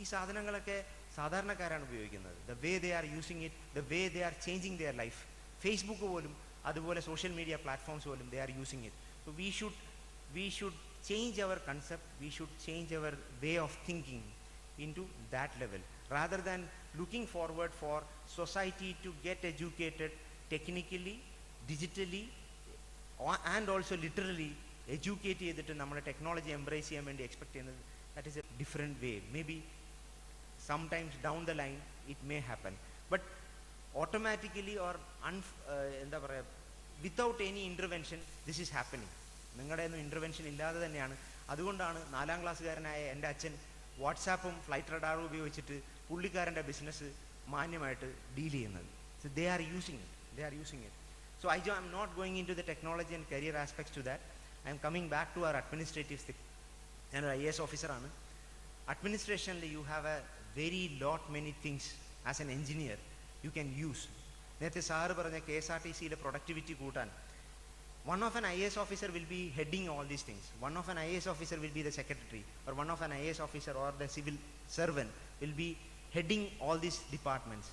ഈ സാധനങ്ങളൊക്കെ സാധാരണക്കാരാണ് ഉപയോഗിക്കുന്നത്. The way they are using it, the way they are changing their life. Facebook പോലും അതുപോലെ social media platforms പോലും they are using it. So we should change our concept, we should change our way of thinking into that level, rather than looking forward for society to get educated technically, digitally, and also literally educate ചെയ്തിട്ട് നമ്മുടെ technology embrace ചെയ്യാൻ വേണ്ടി expect ചെയ്യുന്നത്, that is A different way. May be sometimes down the line it may happen, but automatically or എന്താ പറയുക, without any intervention this is happening. നിങ്ങളുടെ ഒന്നും intervention ഇല്ലാതെ തന്നെയാണ്. അതുകൊണ്ടാണ് 4ാം ക്ലാസ്സുകാരനായ എൻ്റെ അച്ഛൻ വാട്സാപ്പും ഫ്ലൈറ്റ് റഡാറും ഉപയോഗിച്ചിട്ട് പുള്ളിക്കാരൻ്റെ ബിസിനസ് മാന്യമായിട്ട് ഡീൽ ചെയ്യുന്നത്. So they are using it. So I'm not going into the technology and career aspects to that. I am coming back to our administrative thing. ഞാൻ ഒരു IAS ഓഫീസറാണ്. അഡ്മിനിസ്ട്രേഷനിൽ you have a very lot many things as an engineer you can use. നേരത്തെ sir പറഞ്ഞ KSRTCയിലെ productivity കൂട്ടാൻ one of an IAS officer will be heading all these things. One of an IAS officer will be the secretary, or one of an IAS officer or the civil servant will be heading all these departments.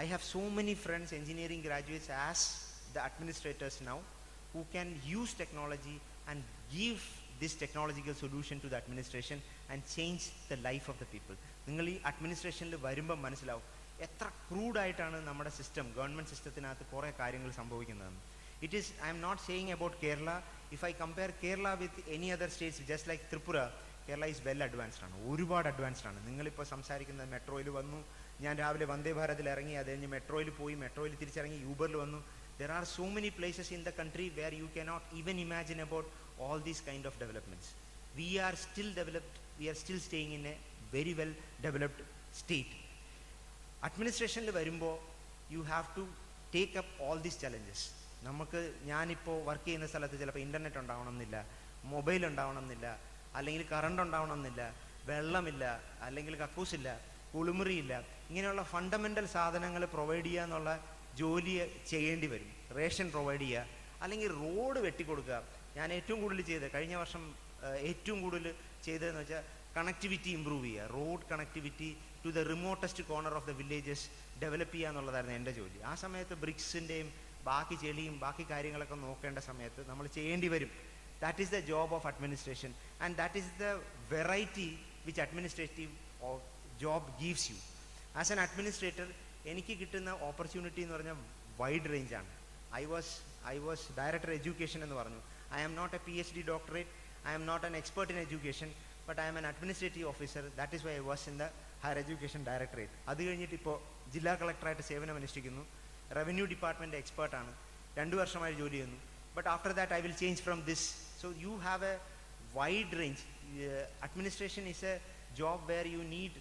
I have so many friends, engineering graduates as the administrators now, who can use technology and give this technological solution to the administration and change the life of the people. നിങ്ങൾ ഈ അഡ്മിനിസ്ട്രേഷനിൽ വരുമ്പം മനസ്സിലാവും എത്ര ക്രൂഡായിട്ടാണ് നമ്മുടെ system, government സിസ്റ്റത്തിനകത്ത് കുറേ കാര്യങ്ങൾ സംഭവിക്കുന്നതെന്ന്. It is, I am not saying about Kerala. If I compare Kerala with any other states, just like Tripura, Kerala is well advanced ആണ്, ഒരുപാട് അഡ്വാൻസ്ഡ് ആണ്. നിങ്ങളിപ്പോൾ സംസാരിക്കുന്ന മെട്രോയിൽ വന്നു, ഞാൻ രാവിലെ വന്ദേ ഭാരതിൽ ഇറങ്ങി, അത് കഴിഞ്ഞ് മെട്രോയിൽ പോയി, മെട്രോയിൽ തിരിച്ചിറങ്ങി യൂബറിൽ വന്നു. There are so many places in the country where you cannot even imagine about all these kind of developments. We are still developed, we are still staying in a very well developed state. അഡ്മിനിസ്ട്രേഷനിൽ വരുമ്പോൾ you have to take up all these challenges. നമുക്ക്, ഞാനിപ്പോൾ work ചെയ്യുന്ന സ്ഥലത്ത് ചിലപ്പോൾ internet ഉണ്ടാവണമെന്നില്ല, mobile ഉണ്ടാവണമെന്നില്ല, അല്ലെങ്കിൽ current ഉണ്ടാവണമെന്നില്ല, വെള്ളമില്ല, അല്ലെങ്കിൽ കക്കൂസില്ല, കുളിമുറിയില്ല. ഇങ്ങനെയുള്ള ഫണ്ടമെൻ്റൽ സാധനങ്ങൾ പ്രൊവൈഡ് ചെയ്യുക എന്നുള്ള ജോലി ചെയ്യേണ്ടി വരും. റേഷൻ പ്രൊവൈഡ് ചെയ്യുക, അല്ലെങ്കിൽ റോഡ് വെട്ടിക്കൊടുക്കുക. ഞാൻ ഏറ്റവും കൂടുതൽ ചെയ്തത്, കഴിഞ്ഞ വർഷം ഏറ്റവും കൂടുതൽ ചെയ്തതെന്ന് വെച്ചാൽ കണക്ടിവിറ്റി ഇമ്പ്രൂവ് ചെയ്യുക, road connectivity to the remotest corner of the villages develop ചെയ്യുക എന്നുള്ളതായിരുന്നു എൻ്റെ ജോലി. ആ സമയത്ത് ബ്രിക്സിൻ്റെയും ബാക്കി ചെളിയും ബാക്കി കാര്യങ്ങളൊക്കെ നോക്കേണ്ട സമയത്ത് നമ്മൾ ചെയ്യേണ്ടി വരും. That is the job of administration, and that is the variety which administrative job gives you. As an administrator എനിക്ക് കിട്ടുന്ന ഓപ്പർച്യൂണിറ്റി എന്ന് പറഞ്ഞാൽ വൈഡ് റേഞ്ചാണ്. ഐ വാസ് ഡയറക്ടർ എഡ്യൂക്കേഷൻ എന്ന് പറഞ്ഞു. I am not a PhD doctorate, I am not an expert in education, but I am an administrative officer. That is why I was in the higher education directorate. അത് കഴിഞ്ഞിട്ട് ഇപ്പോൾ ജില്ലാ കളക്ടറായിട്ട് സേവനം അനുഷ്ഠിക്കുന്നു. Revenue department എക്സ്പേർട്ടാണ്, 2 വർഷമായി ജോലി ചെയ്യുന്നു. But after that I will change from this. So you have a wide range. Administration is a job where you need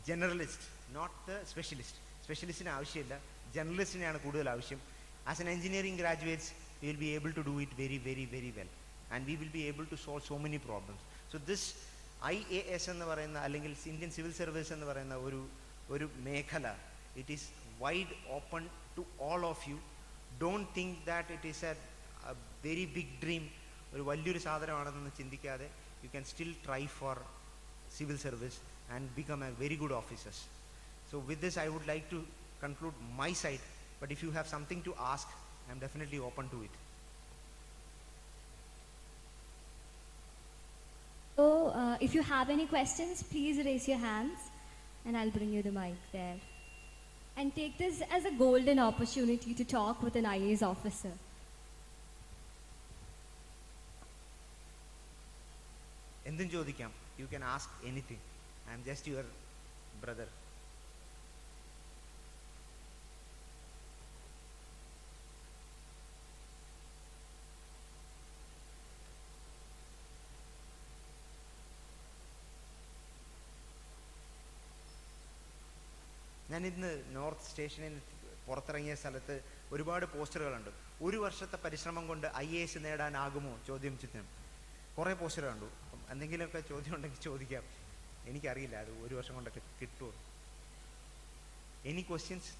generalist, not the specialist. സ്പെഷ്യലിസ്റ്റിന് ആവശ്യമില്ല, ജനറലിസ്റ്റിനെയാണ് കൂടുതൽ ആവശ്യം. As an engineering graduates we will be able to do it very very very well, and we will be able to solve so many problems. So this IAS എന്ന് പറയുന്ന, അല്ലെങ്കിൽ Indian civil service എന്ന് പറയുന്ന ഒരു മേഖല, it is wide open to all of you. Don't think that it is a very big dream, ഒരു വലിയൊരു സാധനമാണെന്ന് ചിന്തിക്കാതെ you can still try for civil service and become a very good officers. So with this I would like to conclude my side, but if you have something to ask, I am definitely open to it. So if you have any questions, please raise your hands and I'll bring you the mic there. And take this as a golden opportunity to talk with an IAS officer. എന്തും ചോദിക്കാം. You can ask anything. I am just your brother. ഞാൻ ഇന്ന് north സ്റ്റേഷനിൽ പുറത്തിറങ്ങിയ സ്ഥലത്ത് ഒരുപാട് പോസ്റ്ററുകളുണ്ട്. 1 വർഷത്തെ പരിശ്രമം കൊണ്ട് IAS നേടാനാകുമോ ചോദ്യം ചിഹ്നം. കുറേ പോസ്റ്റർ കണ്ടു. അപ്പം എന്തെങ്കിലുമൊക്കെ ചോദ്യം ഉണ്ടെങ്കിൽ ചോദിക്കാം. എനിക്കറിയില്ല അത് 1 വർഷം കൊണ്ടൊക്കെ കിട്ടുമോ. Any questions?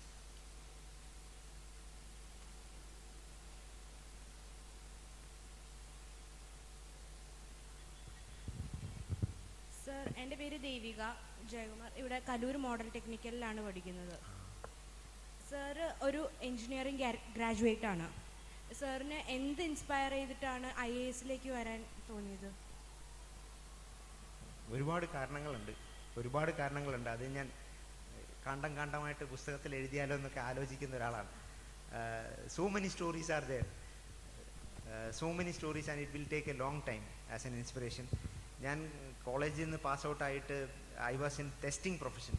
സർ, എൻ്റെ പേര് ദേവിക ജയകുമാർ. ഇവിടെ കലൂർ മോഡൽ ടെക്നിക്കലിലാണ് പഠിക്കുന്നത്. സാറ് ഒരു എൻജിനീയറിംഗ് ഗ്രാജുവേറ്റ് ആണ്. സാറിന് എന്ത് ഇൻസ്പയർ ചെയ്തിട്ടാണ് IASലേക്ക് വരാൻ തോന്നിയത്? ഒരുപാട് കാരണങ്ങളുണ്ട്. അത് ഞാൻ കാണ്ടമായിട്ട് പുസ്തകത്തിൽ എഴുതിയാലോ എന്നൊക്കെ ആലോചിക്കുന്ന ഒരാളാണ്. So many stories are there. so many stories and it will take a long time as an inspiration. ഞാൻ കോളേജിൽ നിന്ന് പാസ് ഔട്ട് ആയിട്ട് I was in testing profession,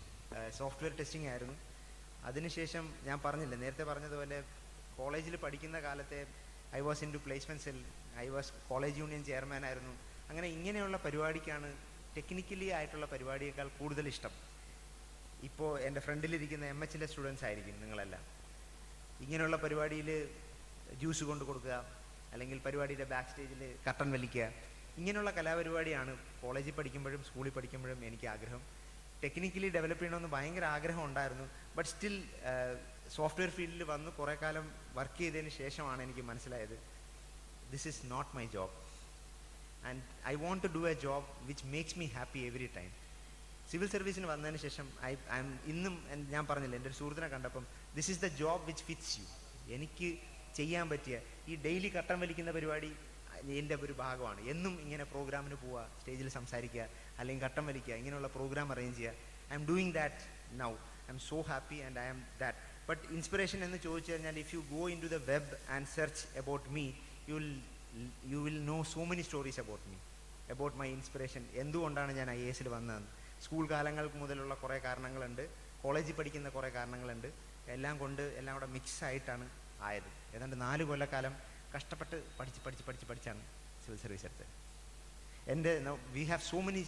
software testing ആയിരുന്നു. അതിനുശേഷം ഞാൻ പറഞ്ഞില്ല, നേരത്തെ പറഞ്ഞതുപോലെ കോളേജിൽ പഠിക്കുന്ന കാലത്തെ I was into placement cell, I was college union chairman ആയിരുന്നു. അങ്ങനെ ഇങ്ങനെയുള്ള പരിപാടിക്കാണ് ടെക്നിക്കലി ആയിട്ടുള്ള പരിപാടിയേക്കാൾ കൂടുതൽ ഇഷ്ടം. ഇപ്പോൾ എൻ്റെ ഫ്രണ്ടിലിരിക്കുന്ന MHലെ സ്റ്റുഡൻസ് ആയിരിക്കും നിങ്ങളെല്ലാം. ഇങ്ങനെയുള്ള പരിപാടിയിൽ ജ്യൂസ് കൊണ്ട് കൊടുക്കുക, അല്ലെങ്കിൽ പരിപാടിയുടെ ബാക്ക് സ്റ്റേജിൽ കർട്ടൻ വലിക്കുക, ഇങ്ങനെയുള്ള കലാപരിപാടിയാണ് കോളേജിൽ പഠിക്കുമ്പോഴും സ്കൂളിൽ പഠിക്കുമ്പോഴും എനിക്ക് ആഗ്രഹം. ടെക്നിക്കലി ഡെവലപ്പ് ചെയ്യണമെന്ന് ഭയങ്കര ആഗ്രഹം ഉണ്ടായിരുന്നു. ബട്ട് സ്റ്റിൽ സോഫ്റ്റ്വെയർ ഫീൽഡിൽ വന്ന് കുറേ കാലം വർക്ക് ചെയ്തതിന് ശേഷമാണ് എനിക്ക് മനസ്സിലായത് this is not my job and I want to do a job which makes me happy every time. Civil സർവീസിന് വന്നതിന് ശേഷം ഇന്നും ഞാൻ പറഞ്ഞില്ല, എൻ്റെ ഒരു സുഹൃത്തിനെ കണ്ടപ്പം this is the job which fits you. എനിക്ക് ചെയ്യാൻ പറ്റിയ ഈ ഡെയിലി കട്ടൻ വലിക്കുന്ന പരിപാടി എൻ്റെ ഒരു ഭാഗമാണ്. എന്നും ഇങ്ങനെ പ്രോഗ്രാമിന് പോവുക, സ്റ്റേജിൽ സംസാരിക്കുക, അല്ലെങ്കിൽ കട്ടൻ വലിക്കുക, ഇങ്ങനെയുള്ള പ്രോഗ്രാം അറേഞ്ച് ചെയ്യുക. I'm doing that now. I'm so happy and I'm that. But inspiration എന്ന് ചോദിച്ചു കഴിഞ്ഞാൽ if you go into the web and search about me you will know so many stories about me, about my inspiration. എന്തുകൊണ്ടാണ് ഞാൻ IASൽ വന്നതെന്ന്. School കാലങ്ങൾക്ക് മുതലുള്ള കുറേ കാരണങ്ങളുണ്ട്, കോളേജിൽ പഠിക്കുന്ന കുറേ കാരണങ്ങളുണ്ട്, എല്ലാം കൂടെ മിക്സ് ആയിട്ടാണ് ആയത്. ഏതാണ്ട് 4 കൊല്ലക്കാലം കഷ്ടപ്പെട്ട് പഠിച്ചാണ് സിവിൽ സർവീസ് എടുത്തത്. we have so many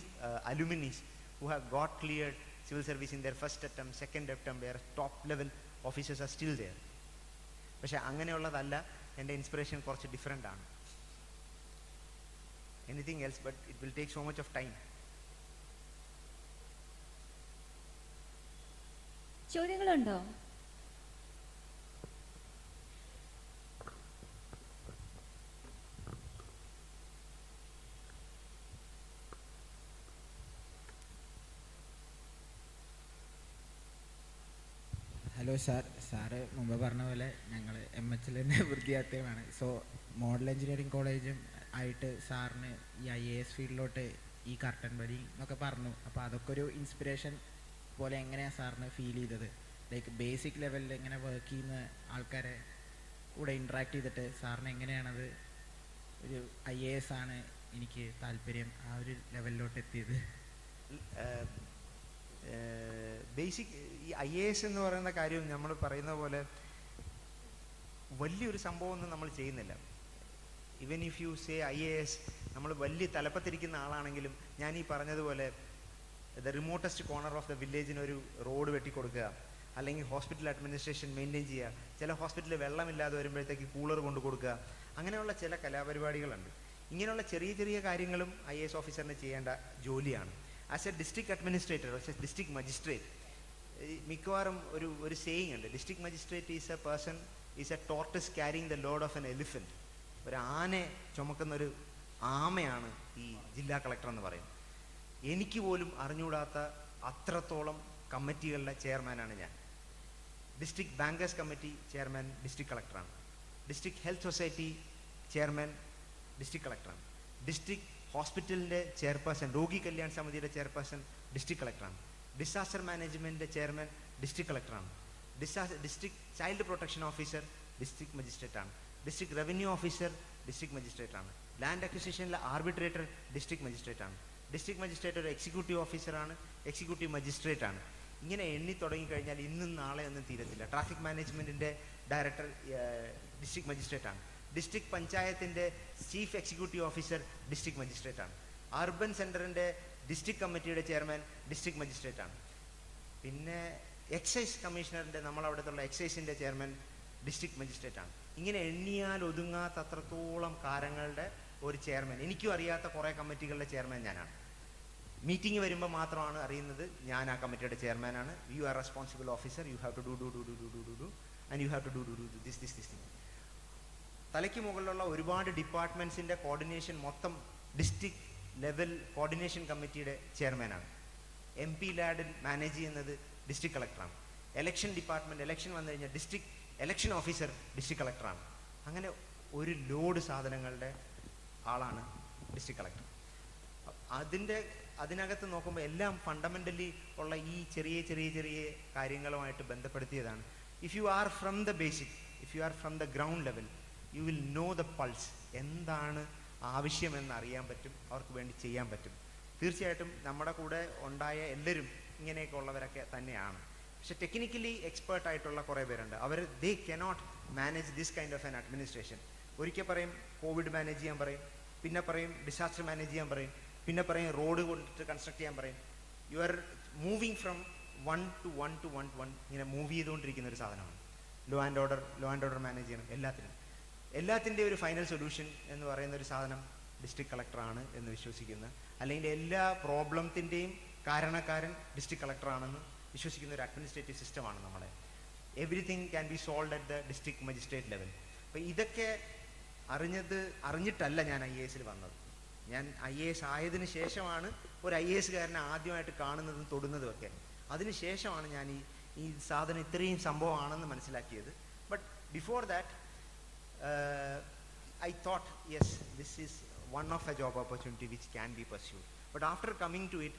alumni who have got cleared civil service in their first attempt, second attempt, where top level officers are still there. പക്ഷെ അങ്ങനെയുള്ളതല്ല, എൻ്റെ ഇൻസ്പിറേഷൻ കുറച്ച് ഡിഫറെൻ്റ് ആണ്. Anything else, but it will take so much of time. ചോദ്യങ്ങളുണ്ടോ? Hello sir, sir മുമ്പ് പറഞ്ഞ പോലെ ഞങ്ങൾ MHൽ തന്നെ വിദ്യാർത്ഥികളാണ്. സോ മോഡൽ എഞ്ചിനീയറിംഗ് കോളേജും ആയിട്ട് സാറിന് ഈ IAS ഫീൽഡിലോട്ട് ഈ കർട്ടൻ വലി എന്നൊക്കെ പറഞ്ഞു. അപ്പോൾ അതൊക്കെ ഒരു ഇൻസ്പിറേഷൻ പോലെ എങ്ങനെയാണ് സാറിന് ഫീൽ ചെയ്തത്? ലൈക്ക് ബേസിക് ലെവലിൽ ഇങ്ങനെ വർക്ക് ചെയ്യുന്ന ആൾക്കാരെ കൂടെ ഇൻട്രാക്ട് ചെയ്തിട്ട് സാറിന് എങ്ങനെയാണത് ഒരു IAS ആണ് എനിക്ക് താല്പര്യം ആ ഒരു ലെവലിലോട്ട് എത്തിയത്? ബേസിക് ഈ IAS എന്ന് പറയുന്ന കാര്യം നമ്മൾ പറയുന്ന പോലെ വലിയൊരു സംഭവമൊന്നും നമ്മൾ ചെയ്യുന്നില്ല. Even if you say IAS, നമ്മൾ വലിയ തലപ്പത്തിരിക്കുന്ന ആളാണെങ്കിലും ഞാൻ ഈ പറഞ്ഞതുപോലെ the remotest corner of the വില്ലേജിന് ഒരു റോഡ് വെട്ടിക്കൊടുക്കുക, അല്ലെങ്കിൽ ഹോസ്പിറ്റൽ അഡ്മിനിസ്ട്രേഷൻ മെയിൻറ്റെയിൻ ചെയ്യുക, ചില ഹോസ്പിറ്റലിൽ വെള്ളമില്ലാതെ വരുമ്പോഴത്തേക്ക് കൂളർ കൊണ്ട് കൊടുക്കുക, അങ്ങനെയുള്ള ചില കലാപരിപാടികളുണ്ട്. ഇങ്ങനെയുള്ള ചെറിയ ചെറിയ കാര്യങ്ങളും IAS ഓഫീസറിന് ചെയ്യേണ്ട ജോലിയാണ്. As a district administrator, as a district magistrate, മിക്കവാറും ഒരു സേയിങ് ഉണ്ട്, district magistrate is a person is a tortoise carrying the load of an elephant. ഒരു ആനെ ചുമക്കുന്നൊരു ആമയാണ് ഈ ജില്ലാ കളക്ടർ എന്ന് പറയും. എനിക്ക് പോലും അറിഞ്ഞുകൂടാത്ത അത്രത്തോളം കമ്മിറ്റികളുടെ ചെയർമാനാണ് ഞാൻ. District bankers committee chairman district കളക്ടറാണ്. District health society chairman district കളക്ടറാണ്. ഡിസ്ട്രിക്ട് ഹോസ്പിറ്റലിൻ്റെ ചെയർപേഴ്സൺ, രോഗി കല്യാൺ സമിതിയുടെ ചെയർപേഴ്സൺ ഡിസ്ട്രിക്ട് കളക്ടറാണ്. ഡിസാസ്റ്റർ മാനേജ്മെൻറ്റിൻ്റെ ചെയർമാൻ ഡിസ്ട്രിക്ട് കളക്ടറാണ്. District child protection officer district മജിസ്ട്രേറ്റാണ്. ഡിസ്ട്രിക്ട് റവന്യൂ ഓഫീസർ ഡിസ്ട്രിക്ട് മജിസ്ട്രേറ്റാണ്. ലാൻഡ് അക്വിസിഷനിലെ ആർബിട്രേറ്റർ ഡിസ്ട്രിക്ട് മജിസ്ട്രേറ്റാണ്. ഡിസ്ട്രിക്ട് മജിസ്ട്രേറ്റ് ഒരു എക്സിക്യൂട്ടീവ് ഓഫീസറാണ്, എക്സിക്യൂട്ടീവ് മജിസ്ട്രേറ്റാണ്. ഇങ്ങനെ എണ്ണി തുടങ്ങിക്കഴിഞ്ഞാൽ ഇന്നും നാളെ ഒന്നും തീരത്തില്ല. ട്രാഫിക് മാനേജ്മെൻറ്റിൻ്റെ ഡയറക്ടർ ഡിസ്ട്രിക്ട് മജിസ്ട്രേറ്റാണ്. ഡിസ്ട്രിക്ട് പഞ്ചായത്തിൻ്റെ chief executive officer district മജിസ്ട്രേറ്റാണ്. Urban സെൻറ്ററിൻ്റെ ഡിസ്ട്രിക്ട് കമ്മിറ്റിയുടെ ചെയർമാൻ ഡിസ്ട്രിക്ട് മജിസ്ട്രേറ്റാണ്. പിന്നെ എക്സൈസ് കമ്മീഷണറിൻ്റെ നമ്മളവിടത്തുള്ള എക്സൈസിൻ്റെ ചെയർമാൻ ഡിസ്ട്രിക്ട് മജിസ്ട്രേറ്റാണ്. ഇങ്ങനെ എണ്ണിയാൽ ഒതുങ്ങാത്ത അത്രത്തോളം കാര്യങ്ങളുടെ ഒരു ചെയർമാൻ. എനിക്കും അറിയാത്ത കുറേ കമ്മിറ്റികളുടെ ചെയർമാൻ ഞാനാണ്. മീറ്റിംഗ് വരുമ്പോൾ മാത്രമാണ് അറിയുന്നത് ഞാൻ ആ കമ്മിറ്റിയുടെ ചെയർമാനാണ്. You are responsible officer, you have to do and you have to do this thing. തലയ്ക്ക് മുകളിലുള്ള ഒരുപാട് ഡിപ്പാർട്ട്മെൻറ്റ്സിൻ്റെ കോർഡിനേഷൻ മൊത്തം ഡിസ്ട്രിക്ട് ലെവൽ കോർഡിനേഷൻ കമ്മിറ്റിയുടെ ചെയർമാനാണ്. MP ലാഡിൽ മാനേജ് ചെയ്യുന്നത് ഡിസ്ട്രിക്ട് കളക്ടറാണ്. എലക്ഷൻ ഡിപ്പാർട്ട്മെൻറ്റ്, എലക്ഷൻ വന്നു കഴിഞ്ഞാൽ ഡിസ്ട്രിക്ട് എലക്ഷൻ ഓഫീസർ ഡിസ്ട്രിക്ട് കളക്ടറാണ്. അങ്ങനെ ഒരു ലോഡ് സാധനങ്ങളുടെ ആളാണ് ഡിസ്ട്രിക്ട് കളക്ടർ. അതിനകത്ത് നോക്കുമ്പോൾ എല്ലാം ഫണ്ടമെൻ്റലി ഉള്ള ഈ ചെറിയ ചെറിയ ചെറിയ കാര്യങ്ങളുമായിട്ട് ബന്ധപ്പെടുത്തിയതാണ്. If you are from the basic, if you are from the ground level, you will know the pulse, എന്താണ് ആവശ്യമെന്ന് അറിയാൻ പറ്റും, അവർക്ക് വേണ്ടി ചെയ്യാൻ പറ്റും. തീർച്ചയായിട്ടും നമ്മുടെ കൂടെ ഉണ്ടായ എല്ലാവരും ഇങ്ങനെയൊക്കെ ഉള്ളവരൊക്കെ തന്നെയാണ്. പക്ഷെ ടെക്നിക്കലി എക്സ്പേർട്ട് ആയിട്ടുള്ള കുറേ പേരുണ്ട്. അവർ they cannot manage this kind of an administration. ഒരിക്കൽ പറയും കോവിഡ് മാനേജ് ചെയ്യാൻ പറയും, പിന്നെ പറയും ഡിസാസ്റ്റർ മാനേജ് ചെയ്യാൻ പറയും, പിന്നെ പറയും റോഡ് കൊണ്ടിട്ട് കൺസ്ട്രക്ട് ചെയ്യാൻ പറയും. You are moving from one two one ഇങ്ങനെ മൂവ് ചെയ്തുകൊണ്ടിരിക്കുന്ന ഒരു സാധനമാണ്. ലോ ആൻഡ് ഓർഡർ മാനേജ് ചെയ്യണം എല്ലാത്തിൻ്റെ ഒരു ഫൈനൽ സൊല്യൂഷൻ എന്ന് പറയുന്ന ഒരു സാധനം ഡിസ്ട്രിക്ട് കളക്ടറാണ് എന്ന് വിശ്വസിക്കുന്ന, അല്ലെങ്കിൽ എല്ലാ പ്രോബ്ലത്തിൻ്റെയും കാരണക്കാരൻ ഡിസ്ട്രിക്ട് കളക്ടറാണെന്ന് വിശ്വസിക്കുന്ന ഒരു അഡ്മിനിസ്ട്രേറ്റീവ് സിസ്റ്റമാണ് നമ്മളെ. Everything can be solve at the district magistrate level. അപ്പോൾ ഇതൊക്കെ അറിഞ്ഞിട്ടല്ല ഞാൻ IAS വന്നത്. ഞാൻ IAS ആയതിനു ശേഷമാണ് ഒരു IAS-കാരനെ ആദ്യമായിട്ട് കാണുന്നതും തൊടുന്നതും ഒക്കെ. അതിനുശേഷമാണ് ഞാൻ ഈ സാധനം ഇത്രയും സംഭവമാണെന്ന് മനസ്സിലാക്കിയത്. But before that I thought, yes, this is one of a job opportunity which can be pursued. But after coming to it,